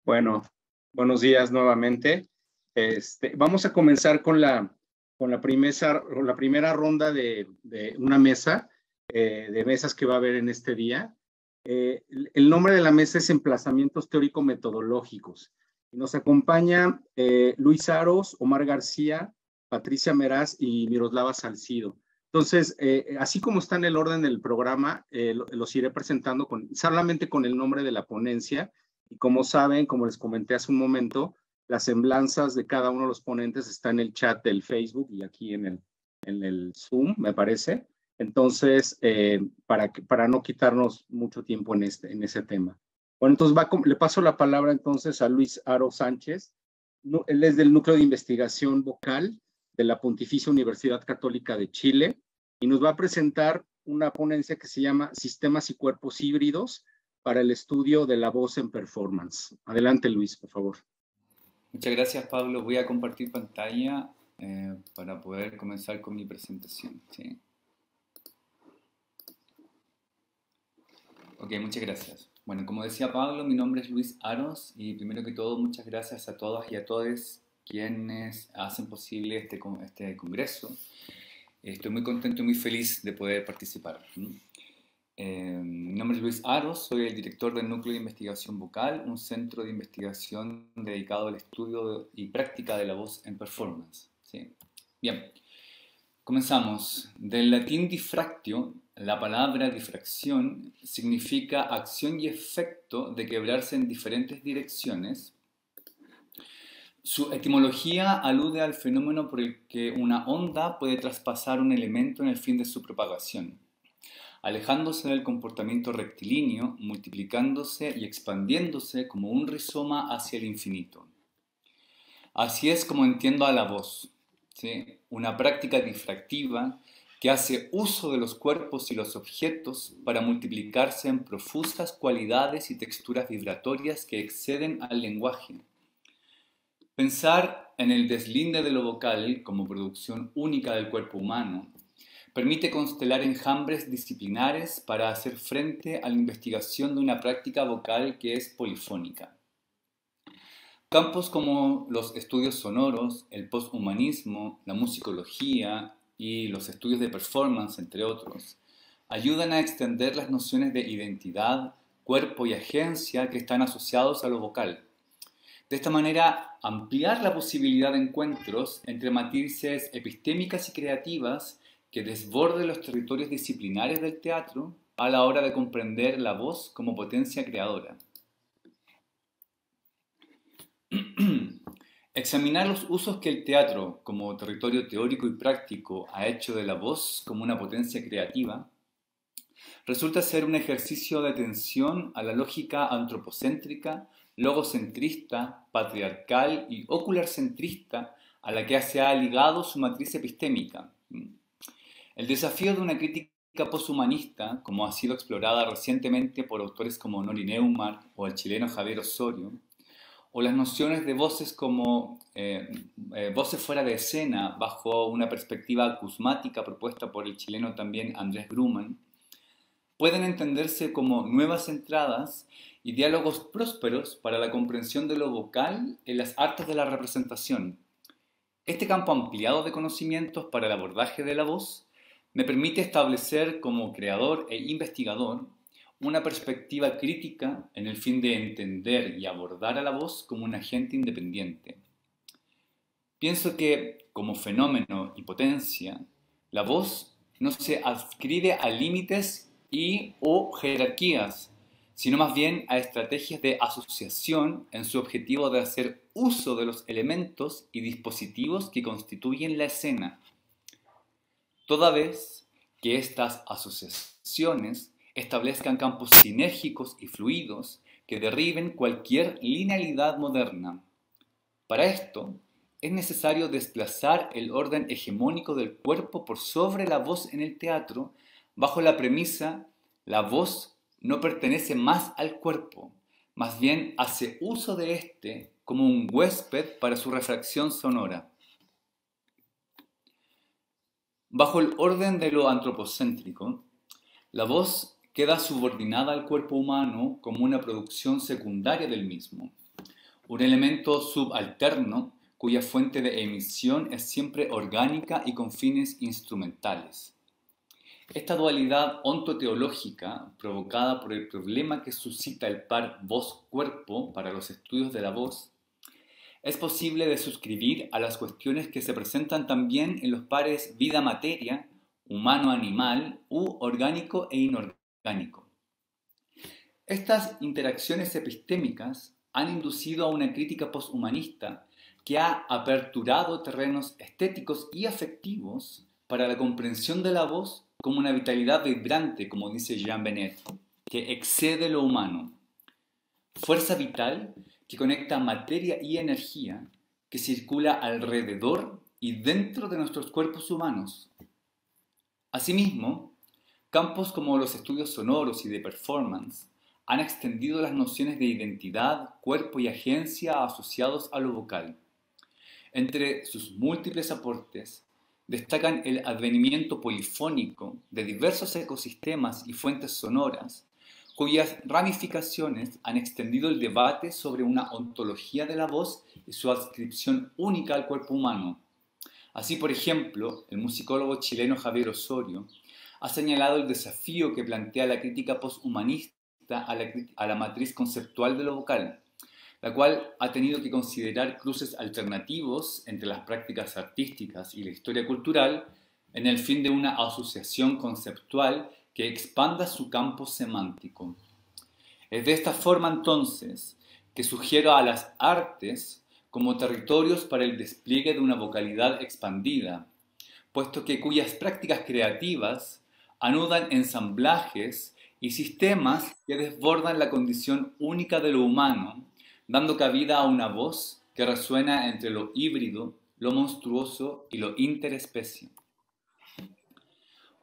Bueno, buenos días nuevamente. Vamos a comenzar con la primera ronda de una mesa, de mesas que va a haber en este día. El nombre de la mesa es Emplazamientos Teórico-Metodológicos. Nos acompaña Luis Aros, Omar García, Patricia Meraz y Miroslava Salcido. Entonces, así como está en el orden del programa, los iré presentando solamente con el nombre de la ponencia. Y como saben, como les comenté hace un momento, las semblanzas de cada uno de los ponentes está en el chat del Facebook y aquí en el Zoom, me parece. Entonces, para no quitarnos mucho tiempo en ese tema. Bueno, entonces le paso la palabra entonces a Luis Aro Sánchez. Él es del Núcleo de Investigación Vocal de la Pontificia Universidad Católica de Chile y nos va a presentar una ponencia que se llama Sistemas y Cuerpos Híbridos para el estudio de la voz en performance. Adelante, Luis, por favor. Muchas gracias, Pablo. Voy a compartir pantalla para poder comenzar con mi presentación. ¿Sí? Ok, muchas gracias. Bueno, como decía Pablo, mi nombre es Luis Aros y primero que todo, muchas gracias a todas y a todos quienes hacen posible este congreso. Estoy muy contento y muy feliz de poder participar. Mi nombre es Luis Aros, soy el director del Núcleo de Investigación Vocal, un centro de investigación dedicado al estudio y práctica de la voz en performance. ¿Sí? Bien, comenzamos. Del latín diffractio, la palabra difracción significa acción y efecto de quebrarse en diferentes direcciones. Su etimología alude al fenómeno por el que una onda puede traspasar un elemento en el fin de su propagación, alejándose del comportamiento rectilíneo, multiplicándose y expandiéndose como un rizoma hacia el infinito. Así es como entiendo a la voz, ¿sí? Una práctica difractiva que hace uso de los cuerpos y los objetos para multiplicarse en profusas cualidades y texturas vibratorias que exceden al lenguaje. Pensar en el deslinde de lo vocal como producción única del cuerpo humano permite constelar enjambres disciplinares para hacer frente a la investigación de una práctica vocal que es polifónica. Campos como los estudios sonoros, el posthumanismo, la musicología y los estudios de performance, entre otros, ayudan a extender las nociones de identidad, cuerpo y agencia que están asociados a lo vocal. De esta manera, ampliar la posibilidad de encuentros entre matices epistémicas y creativas que desborde los territorios disciplinares del teatro a la hora de comprender la voz como potencia creadora. Examinar los usos que el teatro, como territorio teórico y práctico, ha hecho de la voz como una potencia creativa, resulta ser un ejercicio de atención a la lógica antropocéntrica, logocentrista, patriarcal y ocularcentrista a la que se ha ligado su matriz epistémica. El desafío de una crítica poshumanista, como ha sido explorada recientemente por autores como Nori Neumar o el chileno Javier Osorio, o las nociones de voces como voces fuera de escena bajo una perspectiva acusmática propuesta por el chileno también Andrés Grumman, pueden entenderse como nuevas entradas y diálogos prósperos para la comprensión de lo vocal en las artes de la representación. Este campo ampliado de conocimientos para el abordaje de la voz me permite establecer como creador e investigador una perspectiva crítica en el fin de entender y abordar a la voz como un agente independiente. Pienso que, como fenómeno y potencia, la voz no se adscribe a límites o jerarquías, sino más bien a estrategias de asociación en su objetivo de hacer uso de los elementos y dispositivos que constituyen la escena, toda vez que estas asociaciones establezcan campos sinérgicos y fluidos que derriben cualquier linealidad moderna. Para esto, es necesario desplazar el orden hegemónico del cuerpo por sobre la voz en el teatro, bajo la premisa: la voz no pertenece más al cuerpo, más bien hace uso de éste como un huésped para su refracción sonora. Bajo el orden de lo antropocéntrico, la voz queda subordinada al cuerpo humano como una producción secundaria del mismo. un elemento subalterno cuya fuente de emisión es siempre orgánica y con fines instrumentales. Esta dualidad ontoteológica, provocada por el problema que suscita el par voz-cuerpo para los estudios de la voz, es posible de suscribir a las cuestiones que se presentan también en los pares vida-materia, humano-animal u orgánico e inorgánico. Estas interacciones epistémicas han inducido a una crítica posthumanista que ha aperturado terrenos estéticos y afectivos para la comprensión de la voz como una vitalidad vibrante, como dice Jean Benet, que excede lo humano. Fuerza vital que conecta materia y energía, que circula alrededor y dentro de nuestros cuerpos humanos. Asimismo, campos como los estudios sonoros y de performance han extendido las nociones de identidad, cuerpo y agencia asociados a lo vocal. Entre sus múltiples aportes, destacan el advenimiento polifónico de diversos ecosistemas y fuentes sonoras, cuyas ramificaciones han extendido el debate sobre una ontología de la voz y su adscripción única al cuerpo humano. Así, por ejemplo, el musicólogo chileno Javier Osorio ha señalado el desafío que plantea la crítica posthumanista a la matriz conceptual de lo vocal, la cual ha tenido que considerar cruces alternativos entre las prácticas artísticas y la historia cultural en el fin de una asociación conceptual que expanda su campo semántico. Es de esta forma, entonces, que sugiero a las artes como territorios para el despliegue de una vocalidad expandida, puesto que cuyas prácticas creativas anudan ensamblajes y sistemas que desbordan la condición única de lo humano, dando cabida a una voz que resuena entre lo híbrido, lo monstruoso y lo interespecie.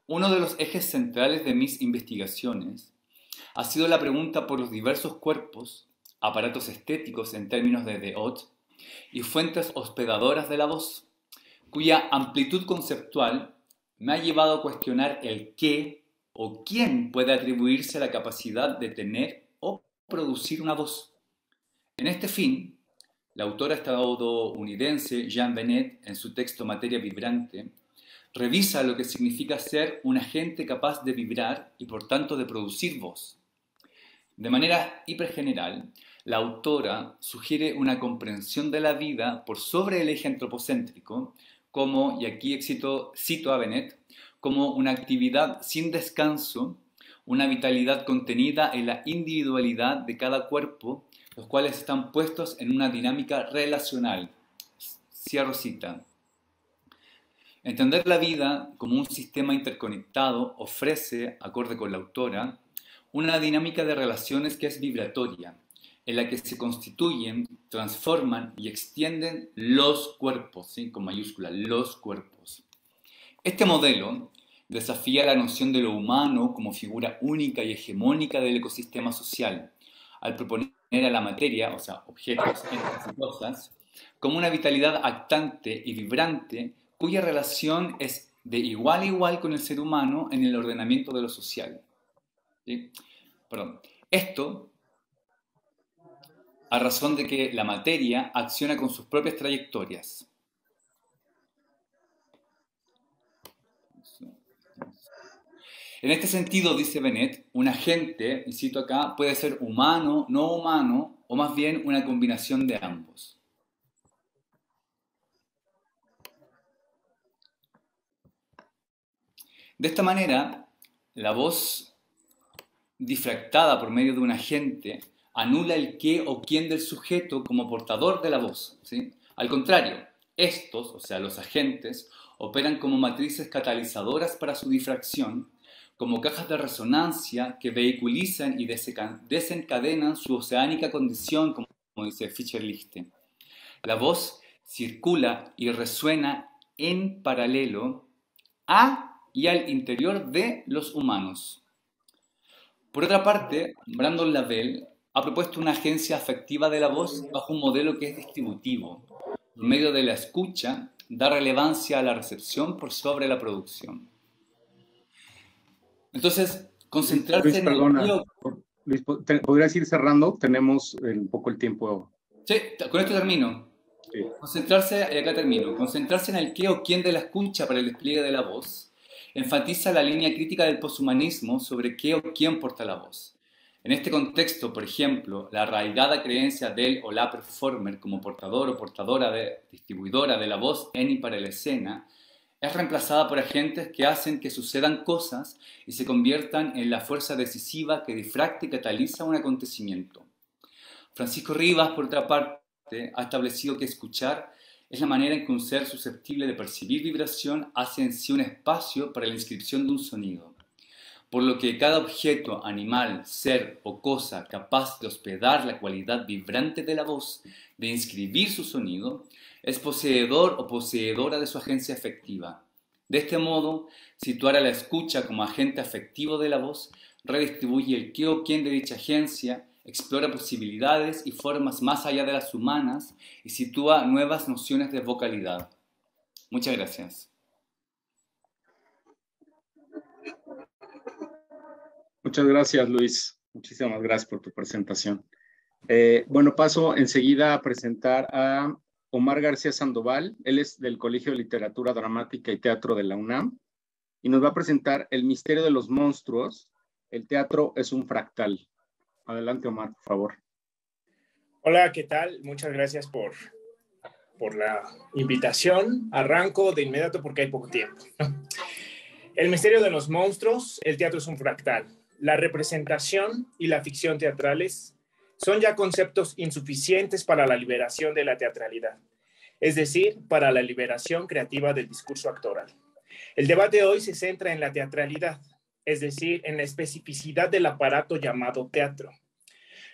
Uno de los ejes centrales de mis investigaciones ha sido la pregunta por los diversos cuerpos, aparatos estéticos en términos de Deot, y fuentes hospedadoras de la voz, cuya amplitud conceptual me ha llevado a cuestionar el qué o quién puede atribuirse la capacidad de tener o producir una voz. En este fin, la autora estadounidense Jean Benet, en su texto Materia Vibrante, revisa lo que significa ser un agente capaz de vibrar y por tanto de producir voz. De manera hipergeneral, la autora sugiere una comprensión de la vida por sobre el eje antropocéntrico, como, y aquí cito a Benet, como una actividad sin descanso, una vitalidad contenida en la individualidad de cada cuerpo, los cuales están puestos en una dinámica relacional. Cierro cita. Entender la vida como un sistema interconectado ofrece, acorde con la autora, una dinámica de relaciones que es vibratoria, en la que se constituyen, transforman y extienden los cuerpos, ¿sí? Con mayúscula, los cuerpos. Este modelo desafía la noción de lo humano como figura única y hegemónica del ecosistema social, al proponer a la materia, o sea, objetos, entes y cosas, como una vitalidad actante y vibrante cuya relación es de igual a igual con el ser humano en el ordenamiento de lo social. ¿Sí? Perdón. Esto a razón de que la materia acciona con sus propias trayectorias. En este sentido, dice Benet, un agente, y cito acá, puede ser humano, no humano, o más bien una combinación de ambos. De esta manera, la voz difractada por medio de un agente anula el qué o quién del sujeto como portador de la voz, ¿sí? Al contrario, estos, o sea, los agentes, operan como matrices catalizadoras para su difracción, como cajas de resonancia que vehiculizan y desencadenan su oceánica condición, como dice Fischer-Lichte. La voz circula y resuena en paralelo a y al interior de los humanos. Por otra parte, Brandon Lavelle ha propuesto una agencia afectiva de la voz bajo un modelo que es distributivo. Por medio de la escucha, da relevancia a la recepción por sobre la producción. Entonces, concentrarse Luis, en perdona, el... Luis, ¿podrías ir cerrando? Tenemos un poco el tiempo Sí, con esto termino. Sí. Concentrarse, y acá termino, concentrarse en el qué o quién de la escucha para el despliegue de la voz enfatiza la línea crítica del poshumanismo sobre qué o quién porta la voz. En este contexto, por ejemplo, la arraigada creencia del o la performer como portador o portadora distribuidora de la voz en y para la escena es reemplazada por agentes que hacen que sucedan cosas y se conviertan en la fuerza decisiva que difracta y cataliza un acontecimiento. Francisco Rivas, por otra parte, ha establecido que escuchar es la manera en que un ser susceptible de percibir vibración hace en sí un espacio para la inscripción de un sonido, por lo que cada objeto, animal, ser o cosa capaz de hospedar la cualidad vibrante de la voz, de inscribir su sonido, es poseedor o poseedora de su agencia afectiva. De este modo, situar a la escucha como agente afectivo de la voz redistribuye el qué o quién de dicha agencia, explora posibilidades y formas más allá de las humanas y sitúa nuevas nociones de vocalidad. Muchas gracias. Muchas gracias, Luis. Muchísimas gracias por tu presentación. Bueno, paso enseguida a presentar a Omar García Sandoval. Él es del Colegio de Literatura Dramática y Teatro de la UNAM y nos va a presentar El misterio de los monstruos. El teatro es un fractal. Adelante, Omar, por favor. Hola, ¿qué tal? Muchas gracias por la invitación. Arranco de inmediato porque hay poco tiempo. El misterio de los monstruos, el teatro es un fractal. La representación y la ficción teatrales son ya conceptos insuficientes para la liberación de la teatralidad, es decir, para la liberación creativa del discurso actoral. El debate hoy se centra en la teatralidad, es decir, en la especificidad del aparato llamado teatro.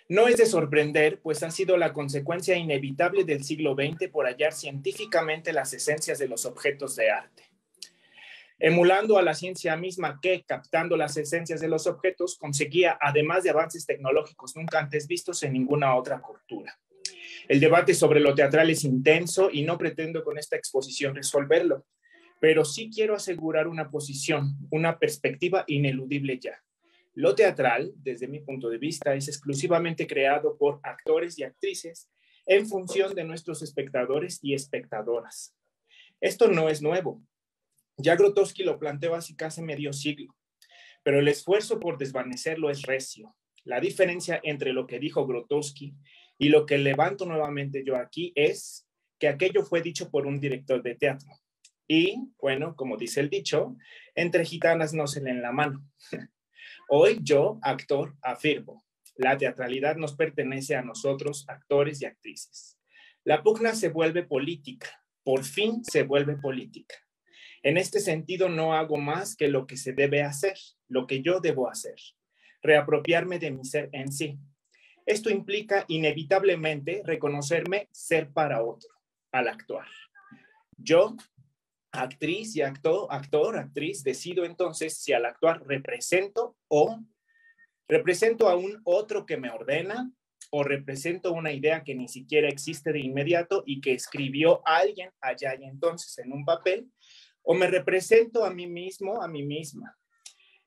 No es de sorprender, pues ha sido la consecuencia inevitable del siglo XX por hallar científicamente las esencias de los objetos de arte, emulando a la ciencia misma que, captando las esencias de los objetos, conseguía, además de avances tecnológicos nunca antes vistos en ninguna otra cultura. El debate sobre lo teatral es intenso y no pretendo con esta exposición resolverlo, pero sí quiero asegurar una posición, una perspectiva ineludible ya. Lo teatral, desde mi punto de vista, es exclusivamente creado por actores y actrices en función de nuestros espectadores y espectadoras. Esto no es nuevo. Ya Grotowski lo planteó hace casi medio siglo, pero el esfuerzo por desvanecerlo es recio. La diferencia entre lo que dijo Grotowski y lo que levanto nuevamente yo aquí es que aquello fue dicho por un director de teatro. Y, bueno, como dice el dicho, entre gitanas no se leen la mano. Hoy yo, actor, afirmo, la teatralidad nos pertenece a nosotros, actores y actrices. La pugna se vuelve política, por fin se vuelve política. En este sentido no hago más que lo que se debe hacer, lo que yo debo hacer, reapropiarme de mi ser en sí. Esto implica inevitablemente reconocerme ser para otro, al actuar. Yo, actriz y actor, actriz, decido entonces si al actuar represento a un otro que me ordena o represento una idea que ni siquiera existe de inmediato y que escribió alguien allá y entonces en un papel, o me represento a mí mismo, a mí misma.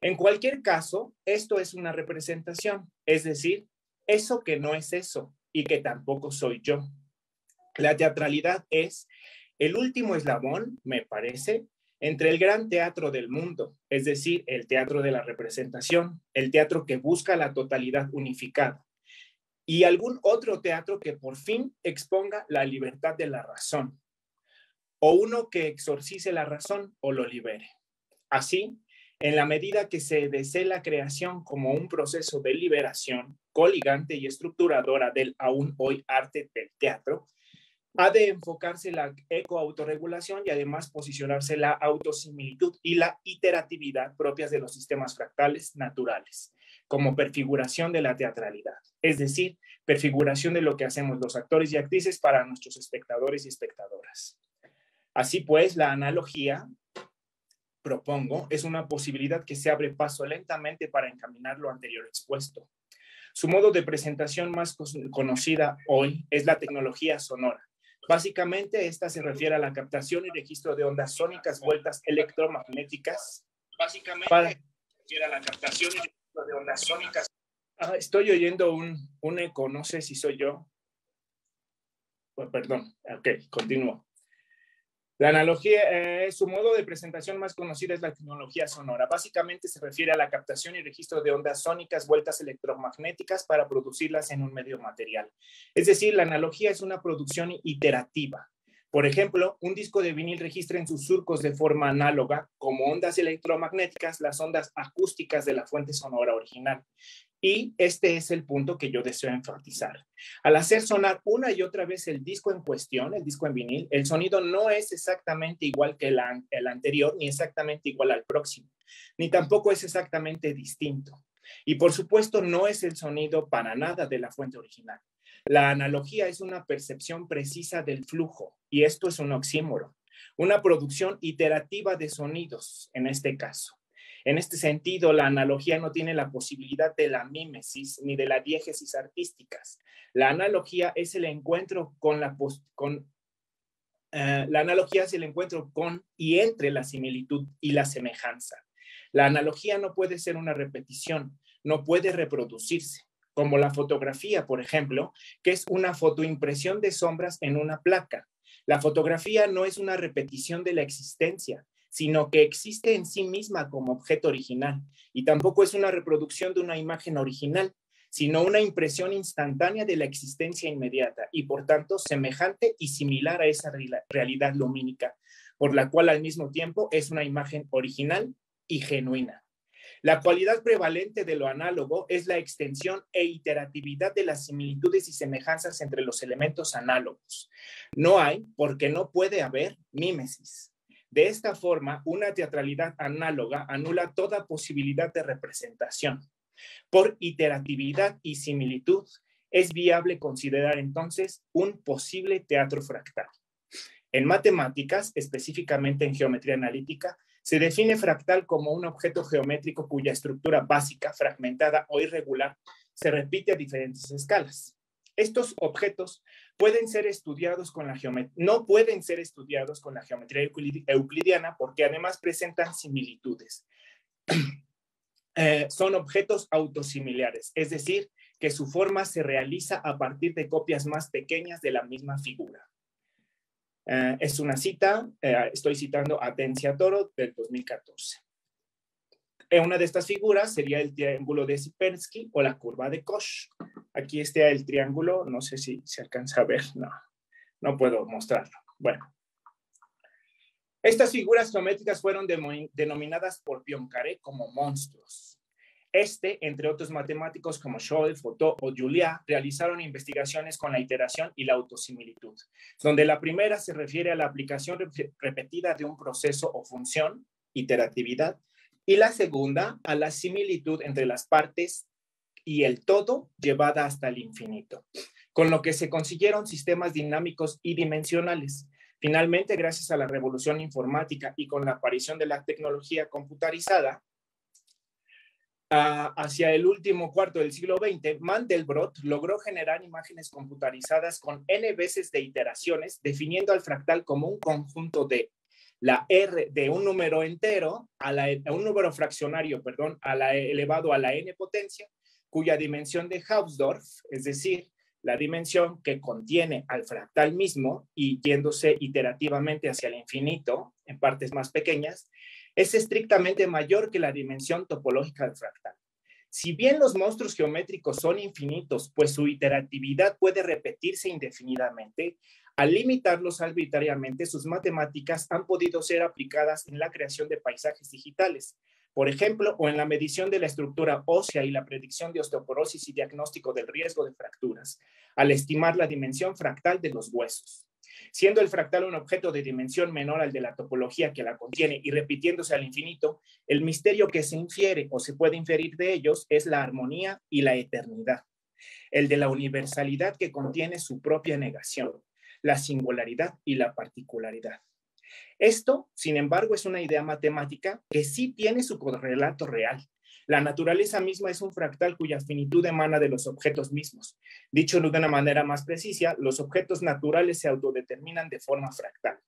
En cualquier caso, esto es una representación, es decir, eso que no es eso y que tampoco soy yo. La teatralidad es el último eslabón, me parece, entre el gran teatro del mundo, es decir, el teatro de la representación, el teatro que busca la totalidad unificada, y algún otro teatro que por fin exponga la libertad de la razón, o uno que exorcice la razón o lo libere. Así, en la medida que se desee la creación como un proceso de liberación coligante y estructuradora del aún hoy arte del teatro, ha de enfocarse la ecoautorregulación y además posicionarse la autosimilitud y la iteratividad propias de los sistemas fractales naturales, como perfiguración de la teatralidad, es decir, perfiguración de lo que hacemos los actores y actrices para nuestros espectadores y espectadoras. Así pues, la analogía, propongo, es una posibilidad que se abre paso lentamente para encaminar lo anterior expuesto. Su modo de presentación más conocida hoy es la tecnología sonora. Básicamente, esta se refiere a la captación y registro de ondas sónicas vueltas electromagnéticas. Estoy oyendo un eco, no sé si soy yo. perdón, ok, continúo. La analogía, su modo de presentación más conocida es la tecnología sonora. Básicamente se refiere a la captación y registro de ondas sónicas vueltas electromagnéticas para producirlas en un medio material. Es decir, la analogía es una producción iterativa. Por ejemplo, un disco de vinil registra en sus surcos de forma análoga, como ondas electromagnéticas, las ondas acústicas de la fuente sonora original. Y este es el punto que yo deseo enfatizar. Al hacer sonar una y otra vez el disco en cuestión, el disco en vinil, el sonido no es exactamente igual que el anterior, ni exactamente igual al próximo, ni tampoco es exactamente distinto. Y por supuesto no es el sonido para nada de la fuente original. La analogía es una percepción precisa del flujo, y esto es un oxímoron, una producción iterativa de sonidos en este caso. En este sentido, la analogía no tiene la posibilidad de la mímesis ni de la diégesis artísticas. La analogía es el encuentro la analogía es el encuentro con y entre la similitud y la semejanza. La analogía no puede ser una repetición, no puede reproducirse, como la fotografía, por ejemplo, que es una fotoimpresión de sombras en una placa. La fotografía no es una repetición de la existencia, sino que existe en sí misma como objeto original, y tampoco es una reproducción de una imagen original, sino una impresión instantánea de la existencia inmediata y por tanto semejante y similar a esa realidad lumínica, por la cual al mismo tiempo es una imagen original y genuina. La cualidad prevalente de lo análogo es la extensión e iteratividad de las similitudes y semejanzas entre los elementos análogos. No hay, porque no puede haber, mímesis. De esta forma, una teatralidad análoga anula toda posibilidad de representación. Por iteratividad y similitud, es viable considerar entonces un posible teatro fractal. En matemáticas, específicamente en geometría analítica, se define fractal como un objeto geométrico cuya estructura básica, fragmentada o irregular, se repite a diferentes escalas. Estos objetos pueden ser estudiados con la no pueden ser estudiados con la geometría euclidiana porque además presentan similitudes. Son objetos autosimilares, es decir, que su forma se realiza a partir de copias más pequeñas de la misma figura. Es una cita, estoy citando a Denziatoro del 2014. Una de estas figuras sería el triángulo de Sierpinski o la curva de Koch. Aquí está el triángulo, no sé si se alcanza a ver, no puedo mostrarlo. Bueno, estas figuras geométricas fueron denominadas por Poincaré como monstruos. Entre otros matemáticos como Scholl, Foucault o Julia, realizaron investigaciones con la iteración y la autosimilitud, donde la primera se refiere a la aplicación repetida de un proceso o función, iteratividad, y la segunda a la similitud entre las partes y el todo llevada hasta el infinito, con lo que se consiguieron sistemas dinámicos y dimensionales. Finalmente, gracias a la revolución informática y con la aparición de la tecnología computarizada, hacia el último cuarto del siglo XX, Mandelbrot logró generar imágenes computarizadas con n veces de iteraciones, definiendo al fractal como un conjunto de la R de un número entero a un número fraccionario, perdón, elevado a la n potencia, cuya dimensión de Hausdorff, es decir, la dimensión que contiene al fractal mismo y yéndose iterativamente hacia el infinito en partes más pequeñas, es estrictamente mayor que la dimensión topológica del fractal. Si bien los monstruos geométricos son infinitos, pues su iteratividad puede repetirse indefinidamente, al limitarlos arbitrariamente, sus matemáticas han podido ser aplicadas en la creación de paisajes digitales, por ejemplo, o en la medición de la estructura ósea y la predicción de osteoporosis y diagnóstico del riesgo de fracturas, al estimar la dimensión fractal de los huesos. Siendo el fractal un objeto de dimensión menor al de la topología que la contiene y repitiéndose al infinito, el misterio que se infiere o se puede inferir de ellos es la armonía y la eternidad, el de la universalidad que contiene su propia negación, la singularidad y la particularidad. Esto, sin embargo, es una idea matemática que sí tiene su correlato real. La naturaleza misma es un fractal cuya finitud emana de los objetos mismos. Dicho de una manera más precisa, los objetos naturales se autodeterminan de forma fractal.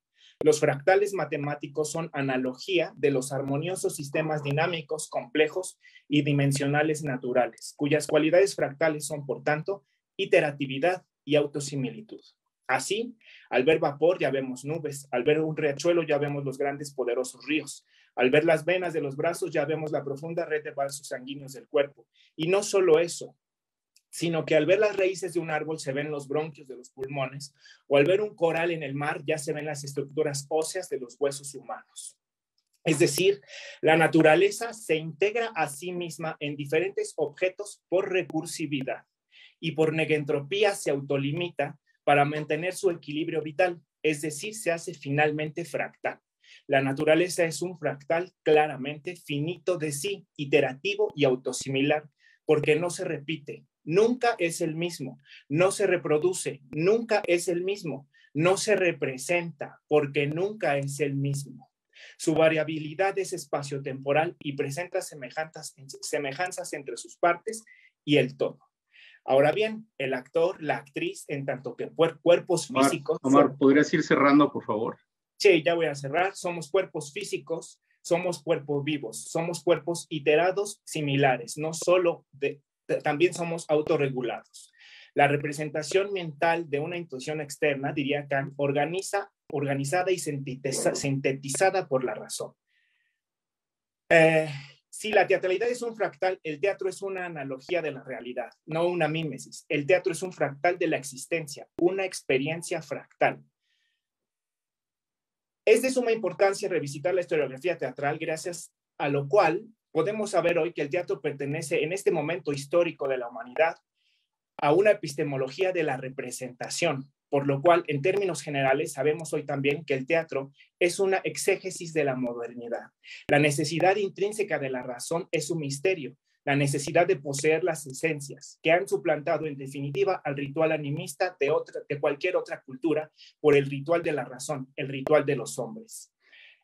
Los fractales matemáticos son analogía de los armoniosos sistemas dinámicos, complejos y dimensionales naturales, cuyas cualidades fractales son, por tanto, iteratividad y autosimilitud. Así, al ver vapor ya vemos nubes, al ver un riachuelo ya vemos los grandes poderosos ríos, al ver las venas de los brazos ya vemos la profunda red de vasos sanguíneos del cuerpo. Y no solo eso, sino que al ver las raíces de un árbol se ven los bronquios de los pulmones, o al ver un coral en el mar ya se ven las estructuras óseas de los huesos humanos. Es decir, la naturaleza se integra a sí misma en diferentes objetos por recursividad y por negentropía se autolimita para mantener su equilibrio vital, es decir, se hace finalmente fractal. La naturaleza es un fractal claramente finito de sí, iterativo y autosimilar, porque no se repite, nunca es el mismo, no se reproduce, nunca es el mismo, no se representa, porque nunca es el mismo. Su variabilidad es espacio-temporal y presenta semejanzas entre sus partes y el todo. Ahora bien, el actor, la actriz, en tanto que cuerpos físicos... Omar, ¿podrías ir cerrando, por favor? Sí, ya voy a cerrar. Somos cuerpos físicos, somos cuerpos vivos, somos cuerpos iterados similares, no solo también somos autorregulados. La representación mental de una intuición externa, diría Kant, organizada y sintetizada por la razón. Si la teatralidad es un fractal, el teatro es una analogía de la realidad, no una mímesis. El teatro es un fractal de la existencia, una experiencia fractal. Es de suma importancia revisitar la historiografía teatral, gracias a lo cual podemos saber hoy que el teatro pertenece en este momento histórico de la humanidad a una epistemología de la representación, por lo cual, en términos generales, sabemos hoy también que el teatro es una exégesis de la modernidad. La necesidad intrínseca de la razón es un misterio, la necesidad de poseer las esencias que han suplantado en definitiva al ritual animista de cualquier otra cultura por el ritual de la razón, el ritual de los hombres.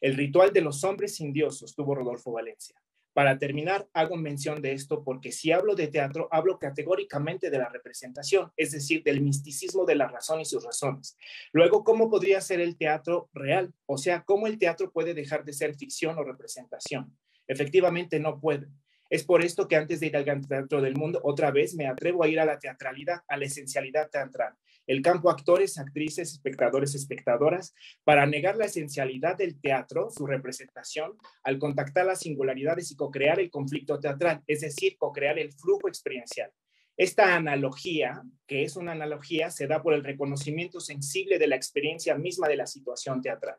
El ritual de los hombres sin Dios, sostuvo Rodolfo Valencia. Para terminar, hago mención de esto porque si hablo de teatro, hablo categóricamente de la representación, es decir, del misticismo de la razón y sus razones. Luego, ¿cómo podría ser el teatro real? O sea, ¿cómo el teatro puede dejar de ser ficción o representación? Efectivamente, no puede. Es por esto que antes de ir al gran teatro del mundo, otra vez me atrevo a ir a la teatralidad, a la esencialidad teatral. El campo actores, actrices, espectadores, espectadoras, para negar la esencialidad del teatro, su representación, al contactar las singularidades y co-crear el conflicto teatral, es decir, co-crear el flujo experiencial. Esta analogía, que es una analogía, se da por el reconocimiento sensible de la experiencia misma de la situación teatral.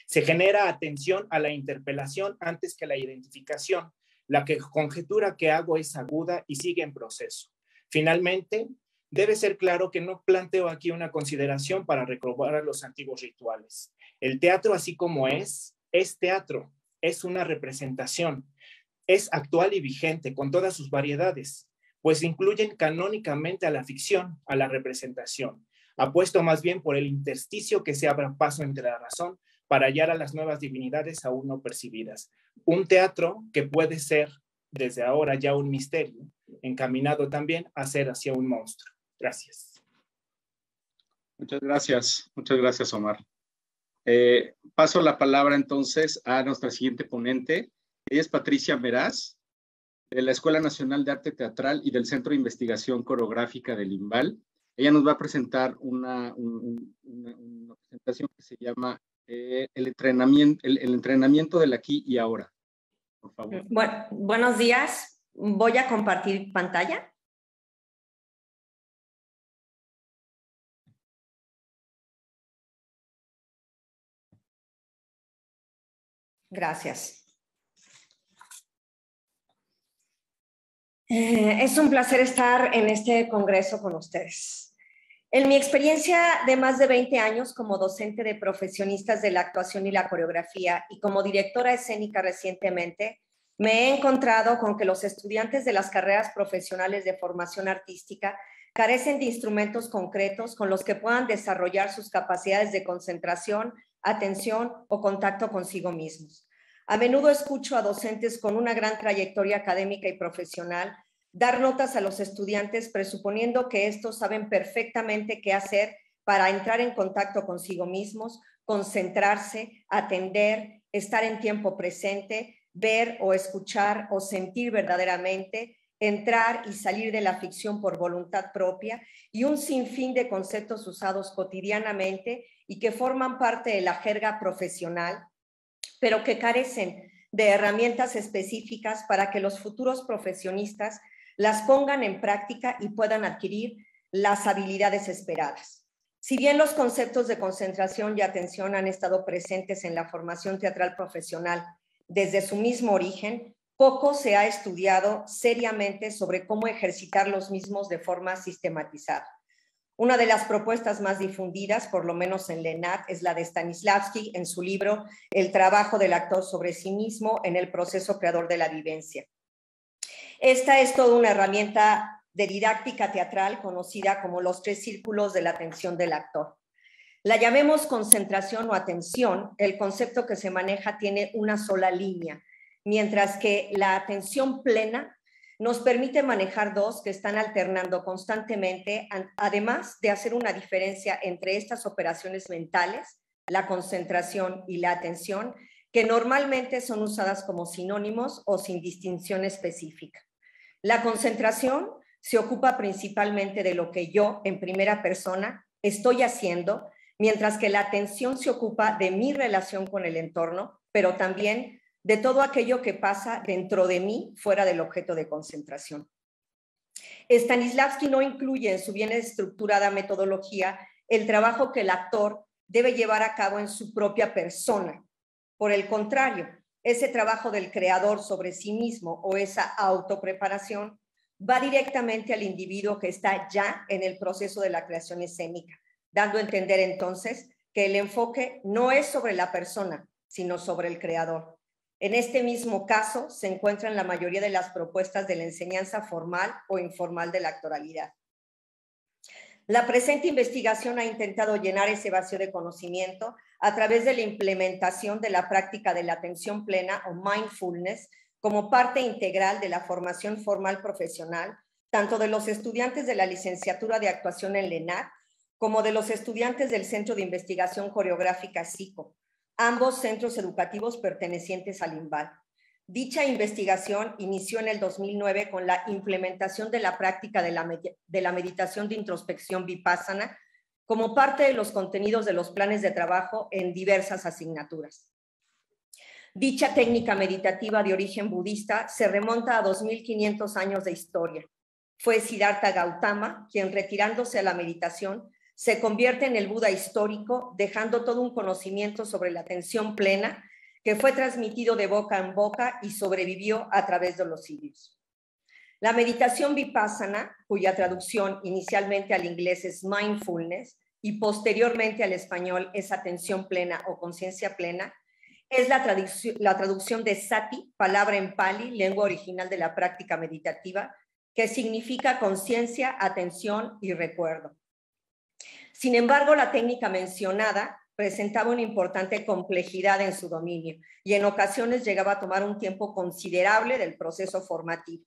Se genera atención a la interpelación antes que a la identificación. La conjetura que hago es aguda y sigue en proceso. Finalmente, debe ser claro que no planteo aquí una consideración para recobrar los antiguos rituales. El teatro, así como es teatro, es una representación, es actual y vigente con todas sus variedades, pues incluyen canónicamente a la ficción, a la representación. Apuesto más bien por el intersticio que se abra paso entre la razón para hallar a las nuevas divinidades aún no percibidas. Un teatro que puede ser desde ahora ya un misterio, encaminado también a ser hacia un monstruo. Gracias. Muchas gracias, Omar. Paso la palabra entonces a nuestra siguiente ponente. Ella es Patricia Meraz, de la Escuela Nacional de Arte Teatral y del Centro de Investigación Coreográfica del IMBAL. Ella nos va a presentar una presentación que se llama el entrenamiento del aquí y ahora. Por favor. Bueno, buenos días. Voy a compartir pantalla. Gracias. Es un placer estar en este congreso con ustedes. En mi experiencia de más de 20 años como docente de profesionistas de la actuación y la coreografía y como directora escénica recientemente, me he encontrado con que los estudiantes de las carreras profesionales de formación artística carecen de instrumentos concretos con los que puedan desarrollar sus capacidades de concentración, atención o contacto consigo mismos. A menudo escucho a docentes con una gran trayectoria académica y profesional dar notas a los estudiantes presuponiendo que estos saben perfectamente qué hacer para entrar en contacto consigo mismos, concentrarse, atender, estar en tiempo presente, ver o escuchar o sentir verdaderamente entrar y salir de la ficción por voluntad propia y un sinfín de conceptos usados cotidianamente y que forman parte de la jerga profesional, pero que carecen de herramientas específicas para que los futuros profesionistas las pongan en práctica y puedan adquirir las habilidades esperadas. Si bien los conceptos de concentración y atención han estado presentes en la formación teatral profesional desde su mismo origen, poco se ha estudiado seriamente sobre cómo ejercitar los mismos de forma sistematizada. Una de las propuestas más difundidas, por lo menos en la ENAD, es la de Stanislavski en su libro El trabajo del actor sobre sí mismo en el proceso creador de la vivencia. Esta es toda una herramienta de didáctica teatral conocida como los 3 círculos de la atención del actor. La llamemos concentración o atención, el concepto que se maneja tiene una sola línea, mientras que la atención plena nos permite manejar 2 que están alternando constantemente, además de hacer una diferencia entre estas operaciones mentales, la concentración y la atención, que normalmente son usadas como sinónimos o sin distinción específica. La concentración se ocupa principalmente de lo que yo, en primera persona, estoy haciendo, mientras que la atención se ocupa de mi relación con el entorno, pero también de todo aquello que pasa dentro de mí, fuera del objeto de concentración. Stanislavski no incluye en su bien estructurada metodología el trabajo que el actor debe llevar a cabo en su propia persona. Por el contrario, ese trabajo del creador sobre sí mismo o esa autopreparación va directamente al individuo que está ya en el proceso de la creación escénica, dando a entender entonces que el enfoque no es sobre la persona, sino sobre el creador. En este mismo caso se encuentran la mayoría de las propuestas de la enseñanza formal o informal de la actoralidad. La presente investigación ha intentado llenar ese vacío de conocimiento a través de la implementación de la práctica de la atención plena o mindfulness como parte integral de la formación formal profesional, tanto de los estudiantes de la licenciatura de actuación en la ENAD como de los estudiantes del Centro de Investigación Coreográfica CICO, ambos centros educativos pertenecientes al INVAL. Dicha investigación inició en el 2009 con la implementación de la práctica de la meditación de introspección vipassana como parte de los contenidos de los planes de trabajo en diversas asignaturas. Dicha técnica meditativa de origen budista se remonta a 2500 años de historia. Fue Siddhartha Gautama quien, retirándose a la meditación, se convierte en el Buda histórico, dejando todo un conocimiento sobre la atención plena que fue transmitido de boca en boca y sobrevivió a través de los siglos. La meditación vipassana, cuya traducción inicialmente al inglés es mindfulness y posteriormente al español es atención plena o conciencia plena, es la traducción de sati, palabra en pali, lengua original de la práctica meditativa, que significa conciencia, atención y recuerdo. Sin embargo, la técnica mencionada presentaba una importante complejidad en su dominio y en ocasiones llegaba a tomar un tiempo considerable del proceso formativo.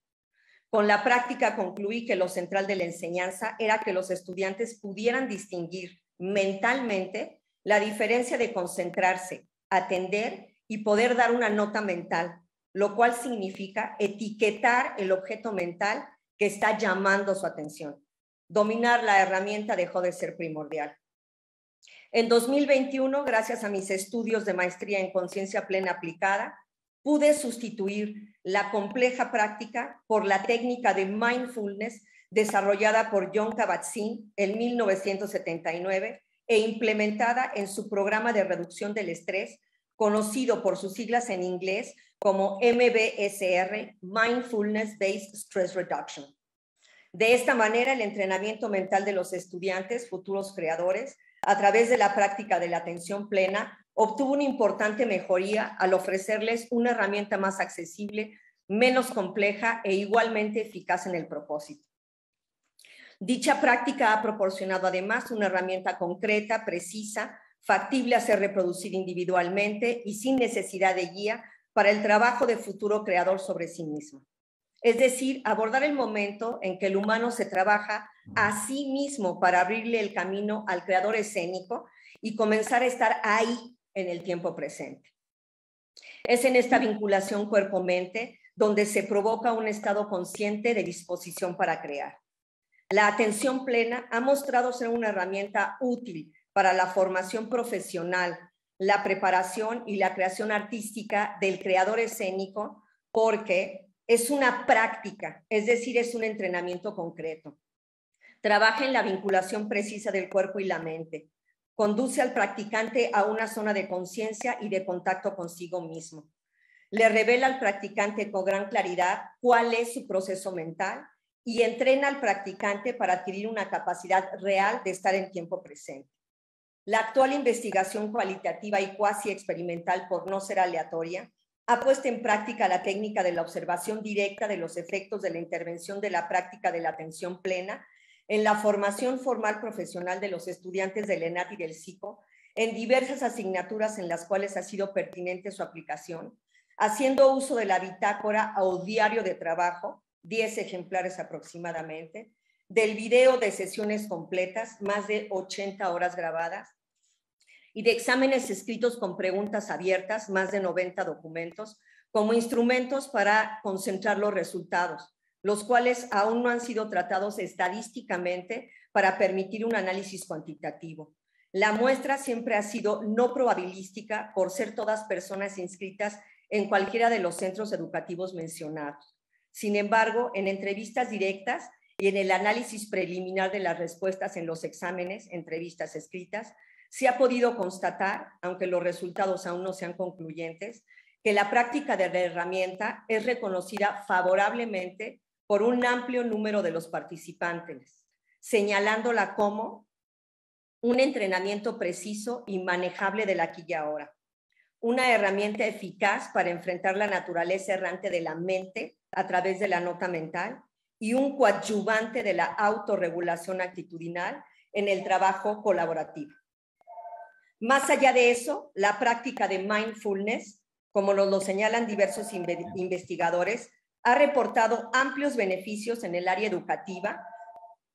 Con la práctica concluí que lo central de la enseñanza era que los estudiantes pudieran distinguir mentalmente la diferencia de concentrarse, atender y poder dar una nota mental, lo cual significa etiquetar el objeto mental que está llamando su atención. Dominar la herramienta dejó de ser primordial. En 2021, gracias a mis estudios de maestría en conciencia plena aplicada, pude sustituir la compleja práctica por la técnica de mindfulness desarrollada por John Kabat-Zinn en 1979 e implementada en su programa de reducción del estrés, conocido por sus siglas en inglés como MBSR, Mindfulness Based Stress Reduction. De esta manera, el entrenamiento mental de los estudiantes, futuros creadores, a través de la práctica de la atención plena, obtuvo una importante mejoría al ofrecerles una herramienta más accesible, menos compleja e igualmente eficaz en el propósito. Dicha práctica ha proporcionado además una herramienta concreta, precisa, factible a ser reproducida individualmente y sin necesidad de guía para el trabajo de futuro creador sobre sí mismo. Es decir, abordar el momento en que el humano se trabaja a sí mismo para abrirle el camino al creador escénico y comenzar a estar ahí en el tiempo presente. Es en esta vinculación cuerpo-mente donde se provoca un estado consciente de disposición para crear. La atención plena ha mostrado ser una herramienta útil para la formación profesional, la preparación y la creación artística del creador escénico, porque es una práctica, es decir, es un entrenamiento concreto. Trabaja en la vinculación precisa del cuerpo y la mente. Conduce al practicante a una zona de conciencia y de contacto consigo mismo. Le revela al practicante con gran claridad cuál es su proceso mental y entrena al practicante para adquirir una capacidad real de estar en tiempo presente. La actual investigación cualitativa y cuasi experimental, por no ser aleatoria, ha puesto en práctica la técnica de la observación directa de los efectos de la intervención de la práctica de la atención plena en la formación formal profesional de los estudiantes del ENAT y del SICO, en diversas asignaturas en las cuales ha sido pertinente su aplicación, haciendo uso de la bitácora o diario de trabajo, 10 ejemplares aproximadamente, del video de sesiones completas, más de 80 horas grabadas, y de exámenes escritos con preguntas abiertas, más de 90 documentos, como instrumentos para concentrar los resultados, los cuales aún no han sido tratados estadísticamente para permitir un análisis cuantitativo. La muestra siempre ha sido no probabilística por ser todas personas inscritas en cualquiera de los centros educativos mencionados. Sin embargo, en entrevistas directas y en el análisis preliminar de las respuestas en los exámenes, entrevistas escritas, se ha podido constatar, aunque los resultados aún no sean concluyentes, que la práctica de la herramienta es reconocida favorablemente por un amplio número de los participantes, señalándola como un entrenamiento preciso y manejable del aquí y ahora, una herramienta eficaz para enfrentar la naturaleza errante de la mente a través de la nota mental y un coadyuvante de la autorregulación actitudinal en el trabajo colaborativo. Más allá de eso, la práctica de mindfulness, como nos lo señalan diversos investigadores, ha reportado amplios beneficios en el área educativa,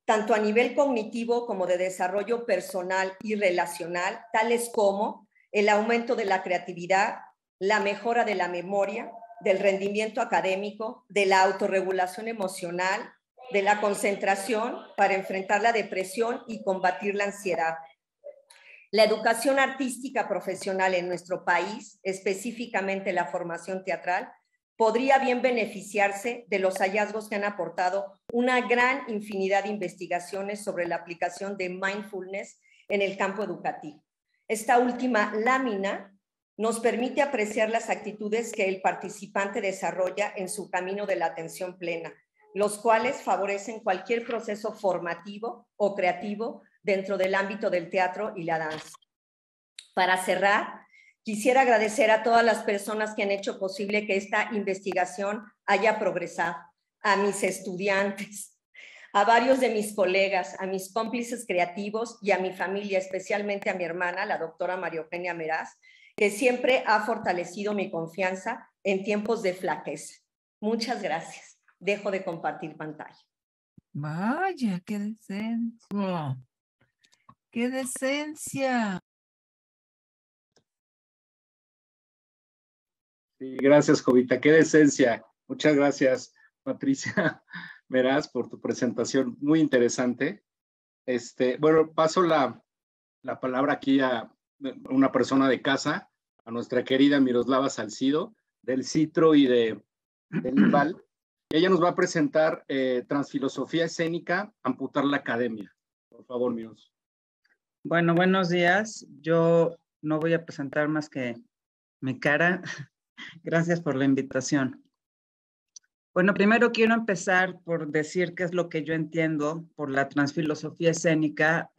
tanto a nivel cognitivo como de desarrollo personal y relacional, tales como el aumento de la creatividad, la mejora de la memoria, del rendimiento académico, de la autorregulación emocional, de la concentración para enfrentar la depresión y combatir la ansiedad. La educación artística profesional en nuestro país, específicamente la formación teatral, podría bien beneficiarse de los hallazgos que han aportado una gran infinidad de investigaciones sobre la aplicación de mindfulness en el campo educativo. Esta última lámina nos permite apreciar las actitudes que el participante desarrolla en su camino de la atención plena, los cuales favorecen cualquier proceso formativo o creativo dentro del ámbito del teatro y la danza. Para cerrar, quisiera agradecer a todas las personas que han hecho posible que esta investigación haya progresado, a mis estudiantes, a varios de mis colegas, a mis cómplices creativos y a mi familia, especialmente a mi hermana, la doctora María Eugenia Meraz, que siempre ha fortalecido mi confianza en tiempos de flaqueza. Muchas gracias. Dejo de compartir pantalla. Vaya, qué decencia. ¡Qué decencia! Sí, gracias, Jovita. Qué decencia. Muchas gracias, Patricia Meraz, por tu presentación muy interesante. Bueno, paso la palabra aquí a una persona de casa, a nuestra querida Miroslava Salcido, del CITRO y del IMBAL. Ella nos va a presentar Transfilosofía Escénica, Amputar la Academia. Por favor, Miros. Bueno, buenos días. Yo no voy a presentar más que mi cara. Gracias por la invitación. Bueno, primero quiero empezar por decir qué es lo que yo entiendo por la transfilosofía escénica,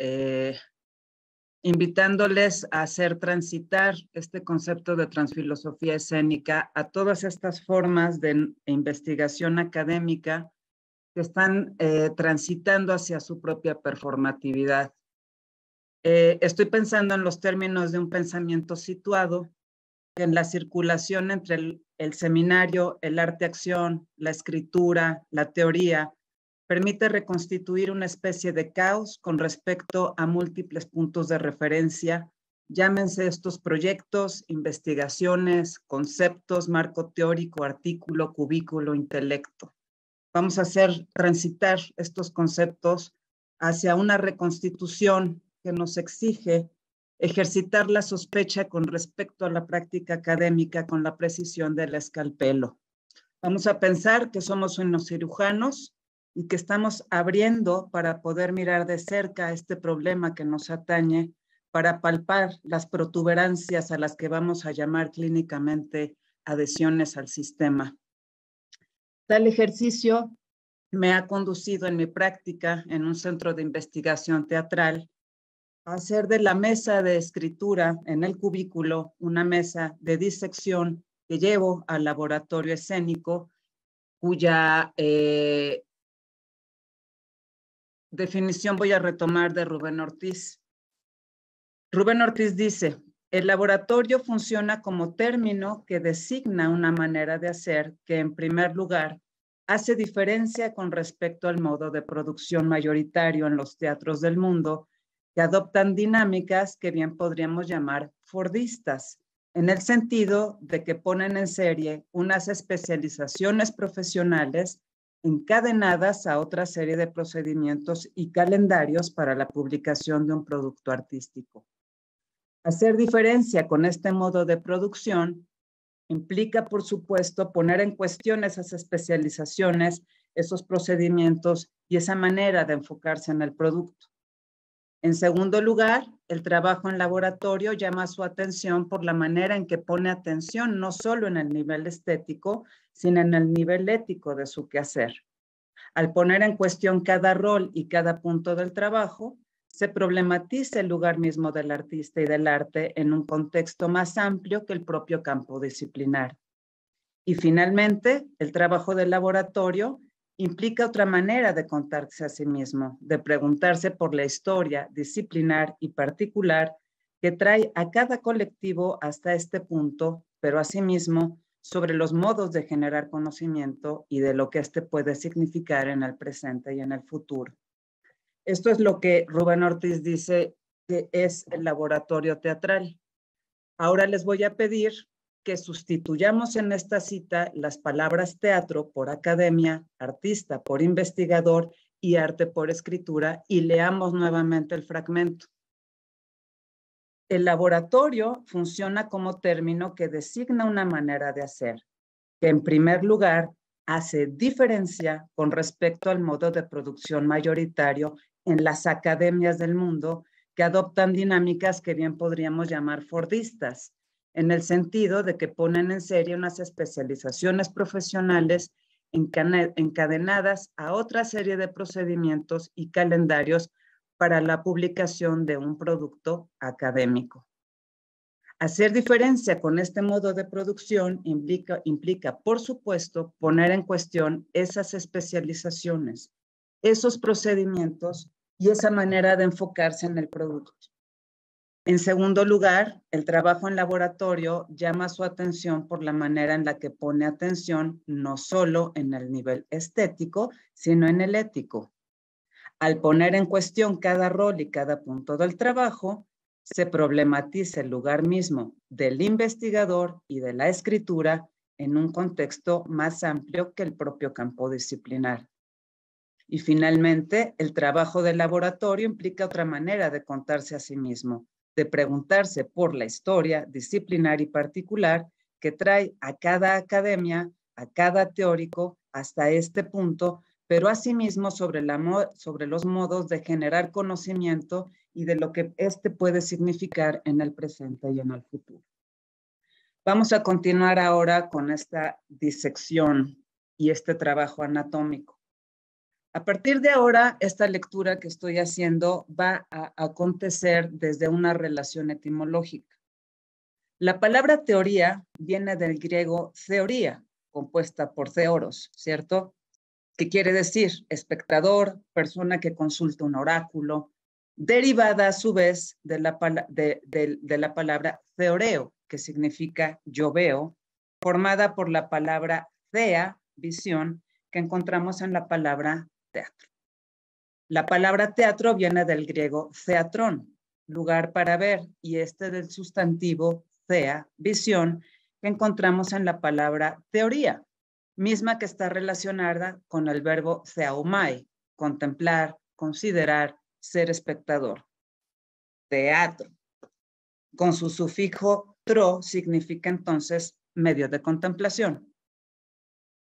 invitándoles a hacer transitar este concepto de transfilosofía escénica a todas estas formas de investigación académica que están transitando hacia su propia performatividad. Estoy pensando en los términos de un pensamiento situado, que en la circulación entre el seminario, el arte-acción, la escritura, la teoría, permite reconstituir una especie de caos con respecto a múltiples puntos de referencia Llámense estos proyectos, investigaciones, conceptos, marco teórico, artículo, cubículo, intelecto. Vamos a hacer transitar estos conceptos hacia una reconstitución que nos exige ejercitar la sospecha con respecto a la práctica académica con la precisión del escalpelo. Vamos a pensar que somos unos cirujanos y que estamos abriendo para poder mirar de cerca este problema que nos atañe, para palpar las protuberancias a las que vamos a llamar clínicamente adhesiones al sistema. Tal ejercicio me ha conducido en mi práctica en un centro de investigación teatral a hacer de la mesa de escritura en el cubículo una mesa de disección que llevo al laboratorio escénico, cuya definición voy a retomar de Rubén Ortiz. Rubén Ortiz dice: el laboratorio funciona como término que designa una manera de hacer que, en primer lugar, hace diferencia con respecto al modo de producción mayoritario en los teatros del mundo, que adoptan dinámicas que bien podríamos llamar fordistas, en el sentido de que ponen en serie unas especializaciones profesionales encadenadas a otra serie de procedimientos y calendarios para la publicación de un producto artístico. Hacer diferencia con este modo de producción implica, por supuesto, poner en cuestión esas especializaciones, esos procedimientos y esa manera de enfocarse en el producto. En segundo lugar, el trabajo en laboratorio llama su atención por la manera en que pone atención no solo en el nivel estético, sino en el nivel ético de su quehacer. Al poner en cuestión cada rol y cada punto del trabajo, se problematiza el lugar mismo del artista y del arte en un contexto más amplio que el propio campo disciplinar. Y finalmente, el trabajo del laboratorio implica otra manera de contarse a sí mismo, de preguntarse por la historia disciplinar y particular que trae a cada colectivo hasta este punto, pero asimismo sobre los modos de generar conocimiento y de lo que éste puede significar en el presente y en el futuro. Esto es lo que Rubén Ortiz dice que es el laboratorio teatral. Ahora les voy a pedir que sustituyamos en esta cita las palabras teatro por academia, artista por investigador y arte por escritura, y leamos nuevamente el fragmento. El laboratorio funciona como término que designa una manera de hacer, que en primer lugar hace diferencia con respecto al modo de producción mayoritario en las academias del mundo, que adoptan dinámicas que bien podríamos llamar fordistas, en el sentido de que ponen en serie unas especializaciones profesionales encadenadas a otra serie de procedimientos y calendarios para la publicación de un producto académico. Hacer diferencia con este modo de producción implica, por supuesto, poner en cuestión esas especializaciones, esos procedimientos y esa manera de enfocarse en el producto. En segundo lugar, el trabajo en laboratorio llama su atención por la manera en la que pone atención no solo en el nivel estético, sino en el ético. Al poner en cuestión cada rol y cada punto del trabajo, se problematiza el lugar mismo del investigador y de la escritura en un contexto más amplio que el propio campo disciplinar. Y finalmente, el trabajo de laboratorio implica otra manera de contarse a sí mismo, de preguntarse por la historia disciplinar y particular que trae a cada academia, a cada teórico hasta este punto, pero asimismo sobre los modos de generar conocimiento y de lo que éste puede significar en el presente y en el futuro. Vamos a continuar ahora con esta disección y este trabajo anatómico. A partir de ahora, esta lectura que estoy haciendo va a acontecer desde una relación etimológica. La palabra teoría viene del griego theoria, compuesta por theoros, ¿cierto? ¿Qué quiere decir? Espectador, persona que consulta un oráculo, derivada a su vez de la palabra theoreo, que significa yo veo, formada por la palabra thea, visión, que encontramos en la palabra teatro. La palabra teatro viene del griego theatron, lugar para ver, y este del sustantivo thea, visión, que encontramos en la palabra teoría, misma que está relacionada con el verbo theaomai, contemplar, considerar, ser espectador. Teatro. Con su sufijo tro significa entonces medio de contemplación.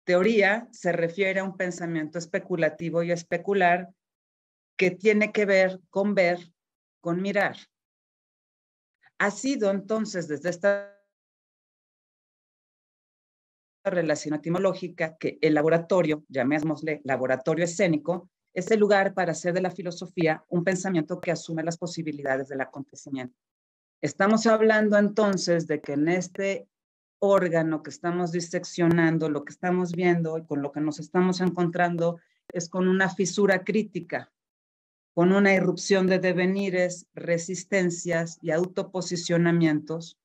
Teoría se refiere a un pensamiento especulativo y especular que tiene que ver, con mirar. Ha sido entonces desde esta relación etimológica que el laboratorio, llamémosle laboratorio escénico, es el lugar para hacer de la filosofía un pensamiento que asume las posibilidades del acontecimiento. Estamos hablando entonces de que en este órgano que estamos diseccionando, lo que estamos viendo y con lo que nos estamos encontrando es con una fisura crítica, con una irrupción de devenires, resistencias y autoposicionamientos,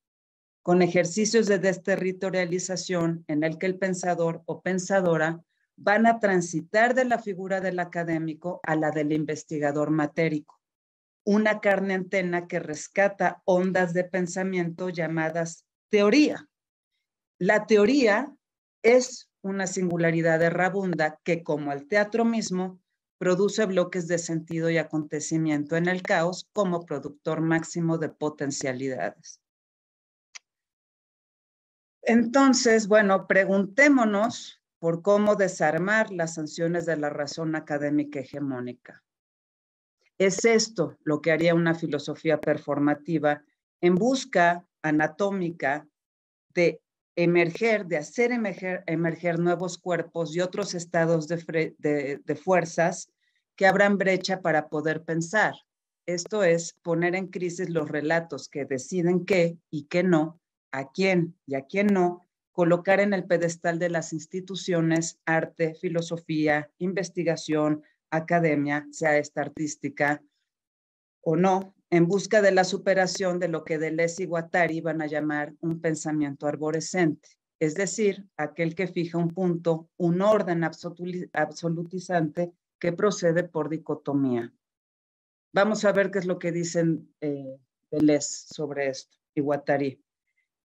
con ejercicios de desterritorialización en el que el pensador o pensadora van a transitar de la figura del académico a la del investigador matérico, una carne antena que rescata ondas de pensamiento llamadas teoría. La teoría es una singularidad errabunda que, como el teatro mismo, produce bloques de sentido y acontecimiento en el caos como productor máximo de potencialidades. Entonces, bueno, preguntémonos por cómo desarmar las sanciones de la razón académica hegemónica. Es esto lo que haría una filosofía performativa en busca anatómica de hacer emerger nuevos cuerpos y otros estados de fuerzas que abran brecha para poder pensar. Esto es poner en crisis los relatos que deciden qué y qué no, a quién y a quién no, colocar en el pedestal de las instituciones arte, filosofía, investigación, academia, sea esta artística o no, en busca de la superación de lo que Deleuze y Guattari van a llamar un pensamiento arborescente, es decir, aquel que fija un punto, un orden absolutizante que procede por dicotomía. Vamos a ver qué es lo que dicen Deleuze sobre esto y Guattari.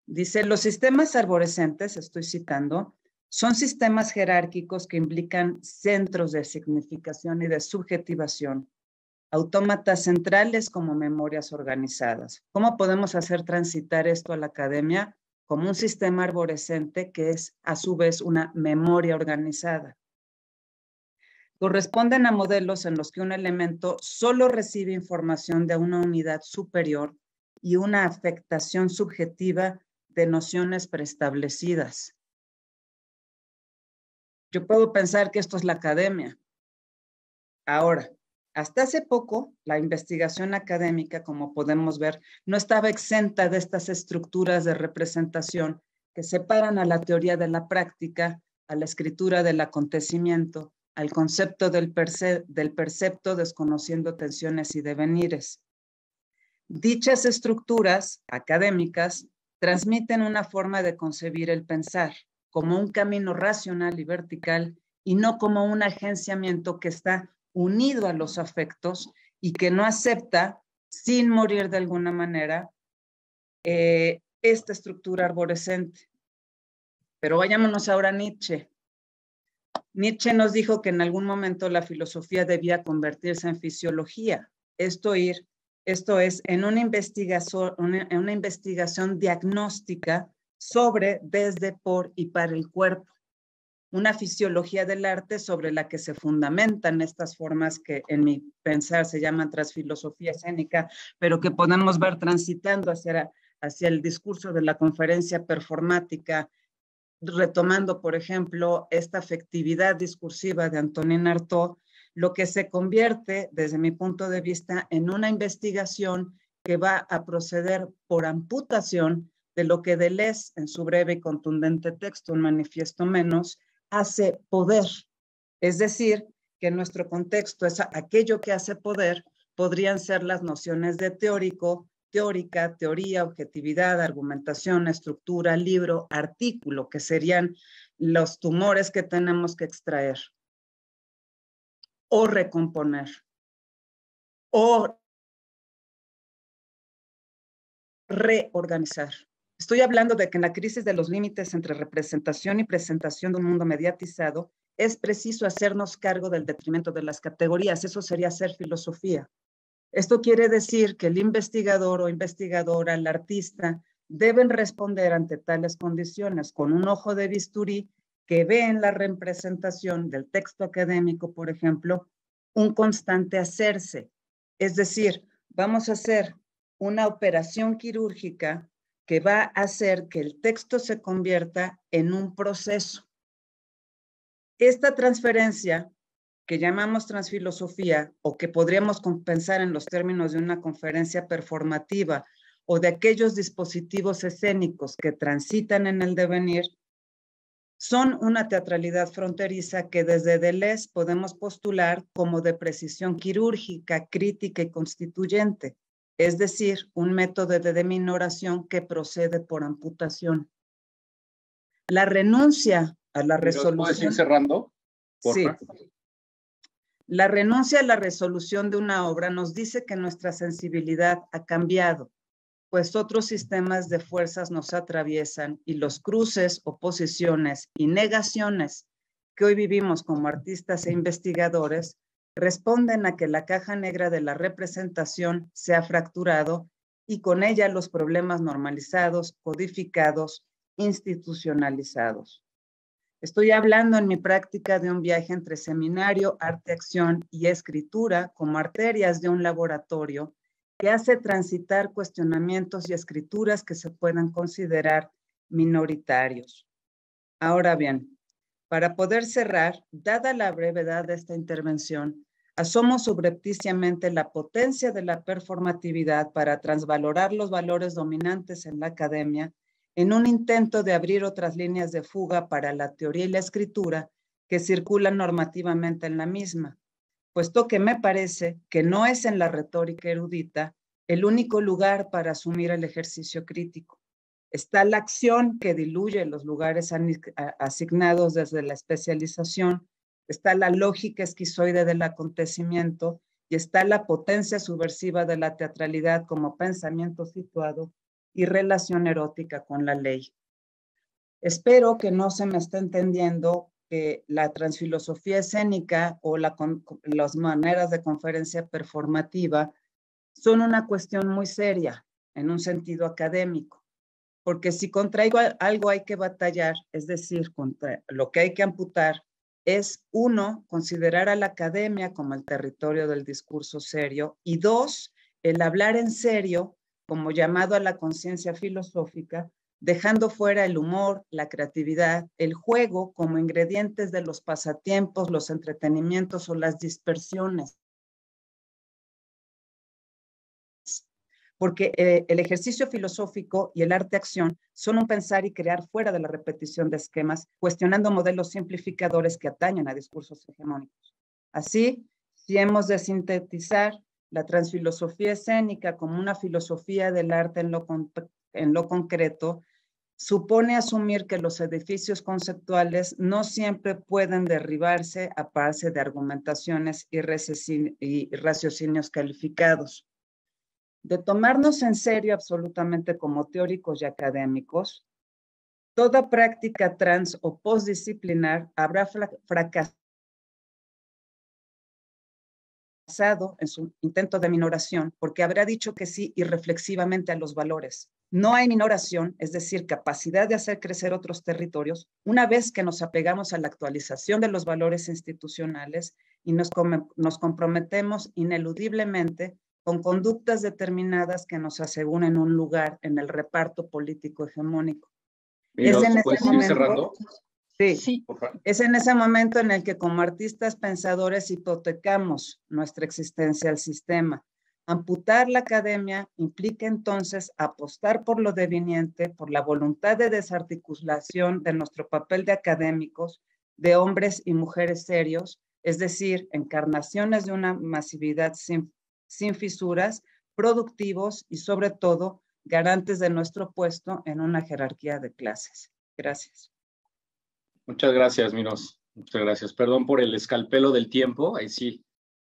Dice, los sistemas arborescentes, estoy citando, son sistemas jerárquicos que implican centros de significación y de subjetivación, autómatas centrales como memorias organizadas. ¿Cómo podemos hacer transitar esto a la academia? Como un sistema arborescente que es a su vez una memoria organizada. Corresponden a modelos en los que un elemento solo recibe información de una unidad superior y una afectación subjetiva de nociones preestablecidas. Yo puedo pensar que esto es la academia. Ahora, hasta hace poco, la investigación académica, como podemos ver, no estaba exenta de estas estructuras de representación que separan a la teoría de la práctica, a la escritura del acontecimiento, al concepto del percepto, desconociendo tensiones y devenires. Dichas estructuras académicas transmiten una forma de concebir el pensar como un camino racional y vertical y no como un agenciamiento que está unido a los afectos y que no acepta, sin morir de alguna manera, esta estructura arborescente. Pero vayámonos ahora a Nietzsche. Nietzsche nos dijo que en algún momento la filosofía debía convertirse en fisiología, esto es, en una investigación diagnóstica sobre, desde, por y para el cuerpo. Una fisiología del arte sobre la que se fundamentan estas formas que en mi pensar se llaman transfilosofía escénica, pero que podemos ver transitando hacia el discurso de la conferencia performática, retomando, por ejemplo, esta afectividad discursiva de Antonin Artaud, lo que se convierte, desde mi punto de vista, en una investigación que va a proceder por amputación de lo que Deleuze, en su breve y contundente texto, Un manifiesto menos, hace poder. Es decir, que en nuestro contexto es aquello que hace poder podrían ser las nociones de teórico, teórica, teoría, objetividad, argumentación, estructura, libro, artículo, que serían los tumores que tenemos que extraer o recomponer o reorganizar. Estoy hablando de que en la crisis de los límites entre representación y presentación de un mundo mediatizado, es preciso hacernos cargo del detrimento de las categorías. Eso sería hacer filosofía. Esto quiere decir que el investigador o investigadora, el artista, deben responder ante tales condiciones con un ojo de bisturí que ve en la representación del texto académico, por ejemplo, un constante hacerse. Es decir, vamos a hacer una operación quirúrgica que va a hacer que el texto se convierta en un proceso. Esta transferencia que llamamos transfilosofía o que podríamos pensar en los términos de una conferencia performativa o de aquellos dispositivos escénicos que transitan en el devenir, son una teatralidad fronteriza que desde Deleuze podemos postular como de precisión quirúrgica, crítica y constituyente, es decir, un método de deminoración que procede por amputación. La renuncia a la resolución... ¿Puedes ir cerrando? Porfa. Sí. La renuncia a la resolución de una obra nos dice que nuestra sensibilidad ha cambiado, pues otros sistemas de fuerzas nos atraviesan y los cruces, oposiciones y negaciones que hoy vivimos como artistas e investigadores responden a que la caja negra de la representación se ha fracturado y con ella los problemas normalizados, codificados, institucionalizados. Estoy hablando en mi práctica de un viaje entre seminario, arte, acción y escritura como arterias de un laboratorio que hace transitar cuestionamientos y escrituras que se puedan considerar minoritarios. Ahora bien, para poder cerrar, dada la brevedad de esta intervención, asomo subrepticiamente la potencia de la performatividad para transvalorar los valores dominantes en la academia en un intento de abrir otras líneas de fuga para la teoría y la escritura que circulan normativamente en la misma, puesto que me parece que no es en la retórica erudita el único lugar para asumir el ejercicio crítico. Está la acción que diluye los lugares asignados desde la especialización, está la lógica esquizoide del acontecimiento y está la potencia subversiva de la teatralidad como pensamiento situado y relación erótica con la ley. Espero que no se me esté entendiendo que la transfilosofía escénica o las maneras de conferencia performativa son una cuestión muy seria en un sentido académico, porque si contra algo hay que batallar, es decir, contra lo que hay que amputar, es uno, considerar a la academia como el territorio del discurso serio y dos, el hablar en serio como llamado a la conciencia filosófica, dejando fuera el humor, la creatividad, el juego como ingredientes de los pasatiempos, los entretenimientos o las dispersiones. Porque el ejercicio filosófico y el arte-acción son un pensar y crear fuera de la repetición de esquemas, cuestionando modelos simplificadores que atañen a discursos hegemónicos. Así, si hemos de sintetizar la transfilosofía escénica como una filosofía del arte en lo concreto, supone asumir que los edificios conceptuales no siempre pueden derribarse a base de argumentaciones y raciocinios calificados. De tomarnos en serio absolutamente como teóricos y académicos, toda práctica trans o postdisciplinar habrá fracasado en su intento de minoración porque habrá dicho que sí irreflexivamente a los valores. No hay minoración, es decir, capacidad de hacer crecer otros territorios, una vez que nos apegamos a la actualización de los valores institucionales y nos comprometemos ineludiblemente con conductas determinadas que nos aseguren un lugar en el reparto político hegemónico. ¿Puedes ir cerrando? Sí, es en ese momento en el que como artistas pensadores hipotecamos nuestra existencia al sistema. Amputar la academia implica entonces apostar por lo deviniente, por la voluntad de desarticulación de nuestro papel de académicos, de hombres y mujeres serios, es decir, encarnaciones de una masividad sin fisuras, productivos y sobre todo garantes de nuestro puesto en una jerarquía de clases. Gracias. Muchas gracias, Miros. Muchas gracias. Perdón por el escalpelo del tiempo. Ahí sí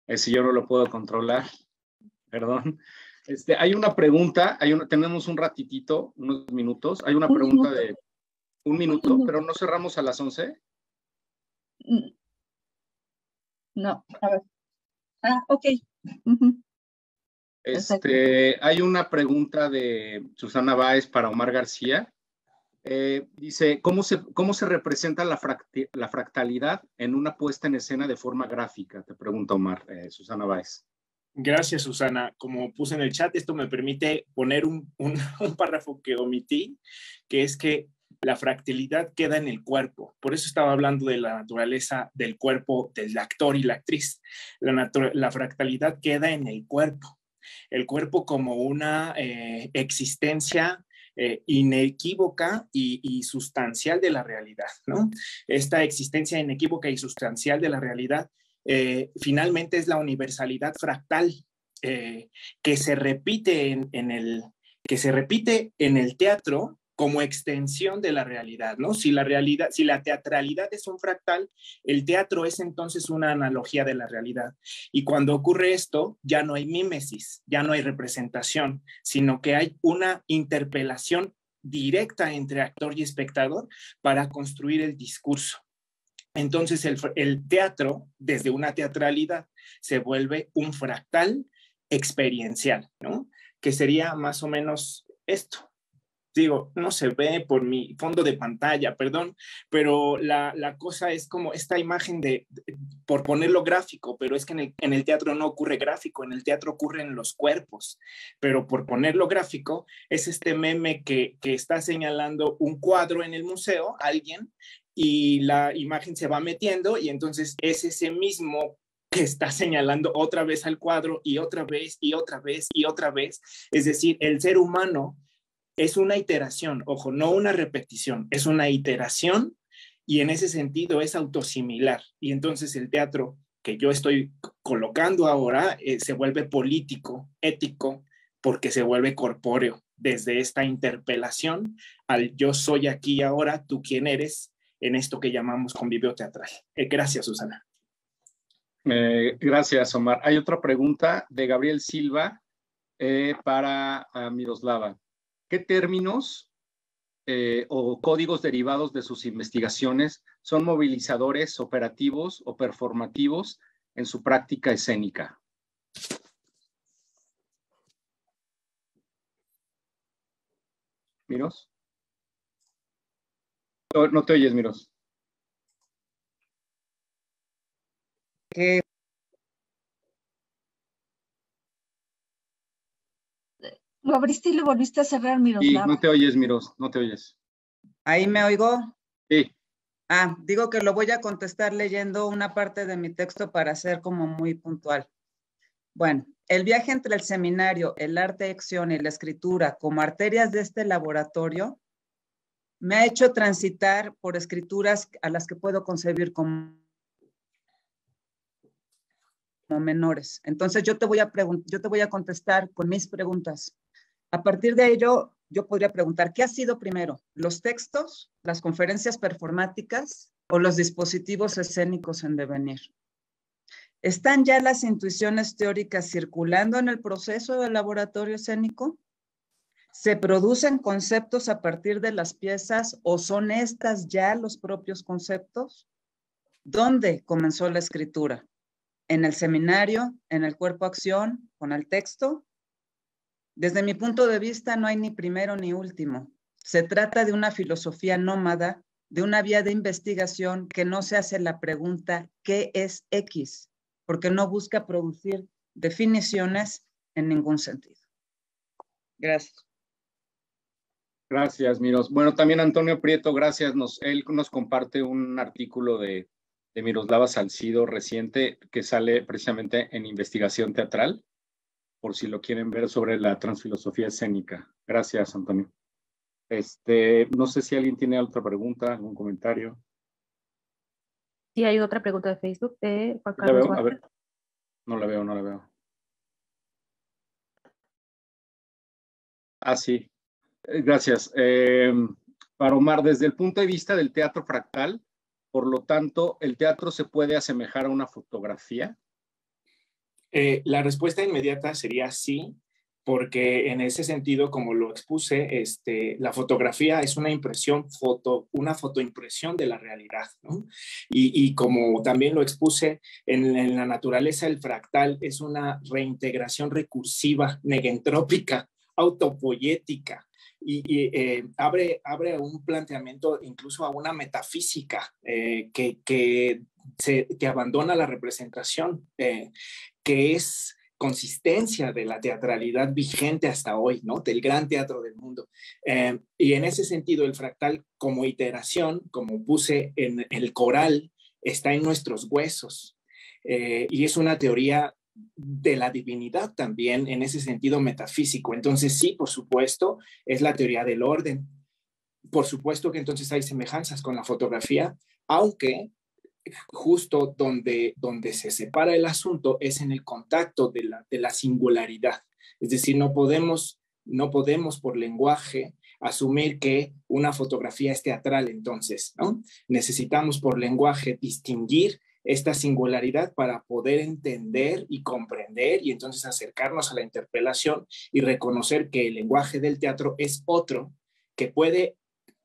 yo no lo puedo controlar. Perdón. Hay una pregunta, tenemos un ratitito, unos minutos. Hay una pregunta de un minuto, pero no cerramos a las 11. No, a ver. Ok. Hay una pregunta de Susana Báez para Omar García. Dice, ¿cómo se representa la fractalidad en una puesta en escena de forma gráfica? Te pregunta Omar, Susana Báez. Gracias, Susana. Como puse en el chat, esto me permite poner un párrafo que omití, que es que la fractalidad queda en el cuerpo. Por eso estaba hablando de la naturaleza del cuerpo del actor y la actriz. La fractalidad queda en el cuerpo. El cuerpo como una existencia inequívoca y sustancial de la realidad, ¿no? Esta existencia inequívoca y sustancial de la realidad finalmente es la universalidad fractal que se repite que se repite en el teatro como extensión de la realidad, ¿no? Si la teatralidad es un fractal, el teatro es entonces una analogía de la realidad. Y cuando ocurre esto, ya no hay mímesis, ya no hay representación, sino que hay una interpelación directa entre actor y espectador para construir el discurso. Entonces el teatro, desde una teatralidad, se vuelve un fractal experiencial, ¿no? Que sería más o menos esto. Digo, no se ve por mi fondo de pantalla, perdón, pero la cosa es como esta imagen por ponerlo gráfico, pero es que en el teatro no ocurre gráfico, en el teatro ocurren los cuerpos, pero por ponerlo gráfico es este meme que está señalando un cuadro en el museo, alguien, y la imagen se va metiendo y entonces es ese mismo que está señalando otra vez al cuadro y otra vez y otra vez y otra vez. Es decir, el ser humano es una iteración, ojo, no una repetición, es una iteración y en ese sentido es autosimilar. Y entonces el teatro que yo estoy colocando ahora se vuelve político, ético, porque se vuelve corpóreo desde esta interpelación al yo soy aquí y ahora, tú quién eres, en esto que llamamos convivio teatral. Gracias, Susana. Gracias, Omar. Hay otra pregunta de Gabriel Silva para Miroslava. ¿Qué términos o códigos derivados de sus investigaciones son movilizadores, operativos o performativos en su práctica escénica? ¿Miros? No te oyes, Miros. Lo abriste y lo volviste a cerrar, Miroslava. Sí, no te oyes, Miros, no te oyes. ¿Ahí me oigo? Sí. Digo que lo voy a contestar leyendo una parte de mi texto para ser como muy puntual. Bueno, el viaje entre el seminario, el arte de acción y la escritura como arterias de este laboratorio me ha hecho transitar por escrituras a las que puedo concebir como menores. Entonces yo te voy a contestar con mis preguntas. A partir de ello, yo podría preguntar, ¿qué ha sido primero? ¿Los textos, las conferencias performáticas o los dispositivos escénicos en devenir? ¿Están ya las intuiciones teóricas circulando en el proceso del laboratorio escénico? ¿Se producen conceptos a partir de las piezas o son estas ya los propios conceptos? ¿Dónde comenzó la escritura? ¿En el seminario? ¿En el cuerpo acción? ¿Con el texto? Desde mi punto de vista no hay ni primero ni último. Se trata de una filosofía nómada, de una vía de investigación que no se hace la pregunta ¿qué es X? Porque no busca producir definiciones en ningún sentido. Gracias. Gracias, Miros. Bueno, también Antonio Prieto, gracias. Él nos comparte un artículo de Miroslava Salcido reciente que sale precisamente en Investigación Teatral, por si lo quieren ver, sobre la transfilosofía escénica. Gracias, Antonio. No sé si alguien tiene otra pregunta, algún comentario. Sí, hay otra pregunta de Facebook de Juan ¿La Carlos veo? A Vázquez. ver. No la veo. Sí. Gracias. Para Omar, desde el punto de vista del teatro fractal, por lo tanto, ¿el teatro se puede asemejar a una fotografía? La respuesta inmediata sería sí, porque en ese sentido, como lo expuse, la fotografía es una fotoimpresión de la realidad, ¿no? Y como también lo expuse, en la naturaleza el fractal es una reintegración recursiva, negentrópica, autopoyética, y abre un planteamiento incluso a una metafísica que abandona la representación, que es consistencia de la teatralidad vigente hasta hoy, ¿no? Del gran teatro del mundo. Y en ese sentido, el fractal como iteración, como puse en el coral, está en nuestros huesos. Y es una teoría de la divinidad también, en ese sentido metafísico. Entonces, sí, por supuesto, es la teoría del orden. Por supuesto que entonces hay semejanzas con la fotografía, aunque justo donde se separa el asunto es en el contacto de la singularidad. Es decir, no podemos por lenguaje asumir que una fotografía es teatral entonces, ¿no? Necesitamos por lenguaje distinguir esta singularidad para poder entender y comprender y entonces acercarnos a la interpelación y reconocer que el lenguaje del teatro es otro, que puede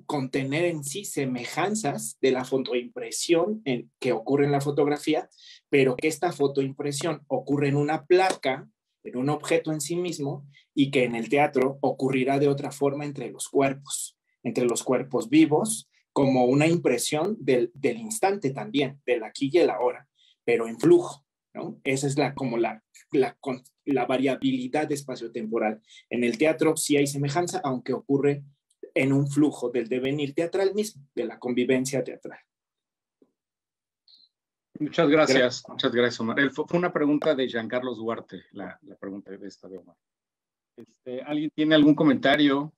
contener en sí semejanzas de la fotoimpresión que ocurre en la fotografía, pero que esta fotoimpresión ocurre en una placa, en un objeto en sí mismo, y que en el teatro ocurrirá de otra forma entre los cuerpos vivos, como una impresión del instante también, del aquí y el ahora, pero en flujo, ¿no? Esa es como la variabilidad espaciotemporal. En el teatro sí hay semejanza, aunque ocurre en un flujo del devenir teatral mismo, de la convivencia teatral. Muchas gracias, Omar. Fue una pregunta de Giancarlos Duarte, la pregunta de esta de Omar. ¿Alguien tiene algún comentario?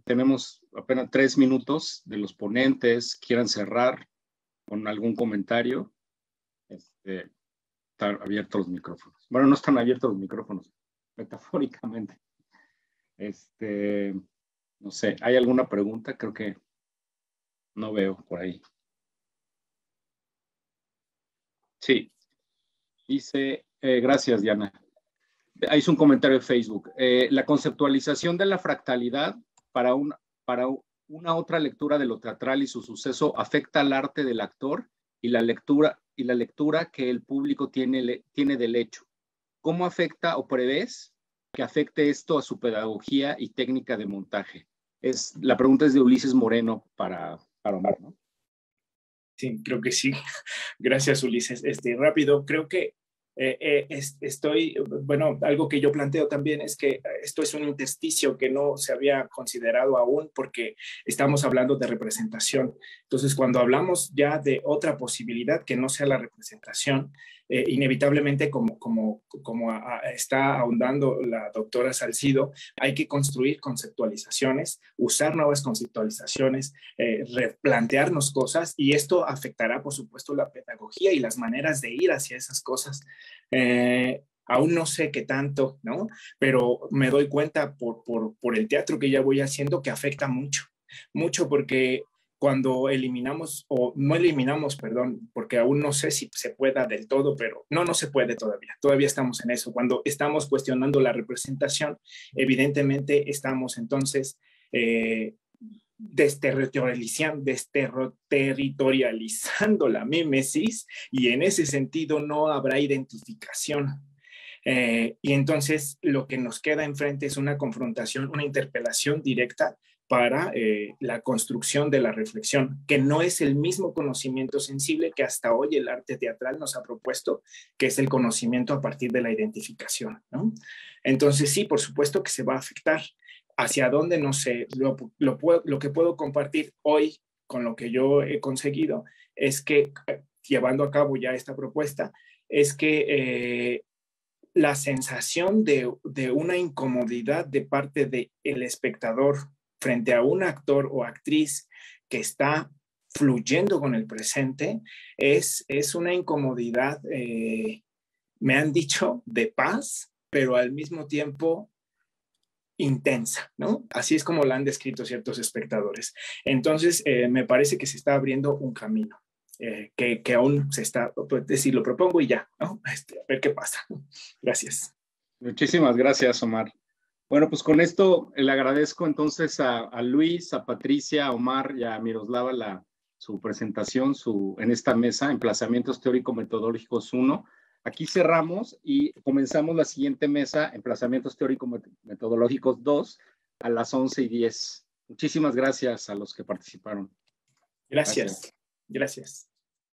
Tenemos apenas 3 minutos de los ponentes. ¿Quieran cerrar con algún comentario? Están abiertos los micrófonos. Bueno, no están abiertos los micrófonos, metafóricamente. No sé, ¿hay alguna pregunta? Creo que no veo por ahí. Sí. Dice, gracias, Diana. Hizo un comentario de Facebook. La conceptualización de la fractalidad para una otra lectura de lo teatral y su suceso afecta al arte del actor y la lectura que el público tiene del hecho. ¿Cómo afecta o prevés que afecte esto a su pedagogía y técnica de montaje? La pregunta es de Ulises Moreno para Omar, ¿no? Sí, creo que sí. Gracias, Ulises. Rápido, creo que algo que yo planteo también es que esto es un intersticio que no se había considerado aún porque estamos hablando de representación. Entonces, cuando hablamos ya de otra posibilidad que no sea la representación, inevitablemente, como está ahondando la doctora Salcido, hay que construir conceptualizaciones, usar nuevas conceptualizaciones, replantearnos cosas, y esto afectará, por supuesto, la pedagogía y las maneras de ir hacia esas cosas. Aún no sé qué tanto, ¿no? Pero me doy cuenta por el teatro que ya voy haciendo que afecta mucho porque cuando eliminamos, o no eliminamos, perdón, porque aún no sé si se pueda del todo, pero no se puede todavía estamos en eso. Cuando estamos cuestionando la representación, evidentemente estamos entonces desterritorializando la mímesis, y en ese sentido no habrá identificación. Y entonces lo que nos queda enfrente es una confrontación, una interpelación directa para la construcción de la reflexión, que no es el mismo conocimiento sensible que hasta hoy el arte teatral nos ha propuesto, que es el conocimiento a partir de la identificación, ¿no? Entonces sí, por supuesto que se va a afectar. ¿Hacia dónde? No sé. Lo que puedo compartir hoy con lo que yo he conseguido es que, llevando a cabo ya esta propuesta, es que la sensación de una incomodidad de parte del espectador frente a un actor o actriz que está fluyendo con el presente es una incomodidad, me han dicho, de paz, pero al mismo tiempo intensa, ¿no? Así es como la han descrito ciertos espectadores. Entonces, me parece que se está abriendo un camino. Que aún se está, pues, decir, lo propongo y ya, ¿no? A ver qué pasa. Gracias. Muchísimas gracias, Omar. Bueno, pues con esto le agradezco entonces a Luis, a Patricia, a Omar y a Miroslava su presentación en esta mesa, Emplazamientos Teórico-Metodológicos 1. Aquí cerramos y comenzamos la siguiente mesa, Emplazamientos Teórico-Metodológicos 2, a las 11:10. Muchísimas gracias a los que participaron. Gracias. Gracias.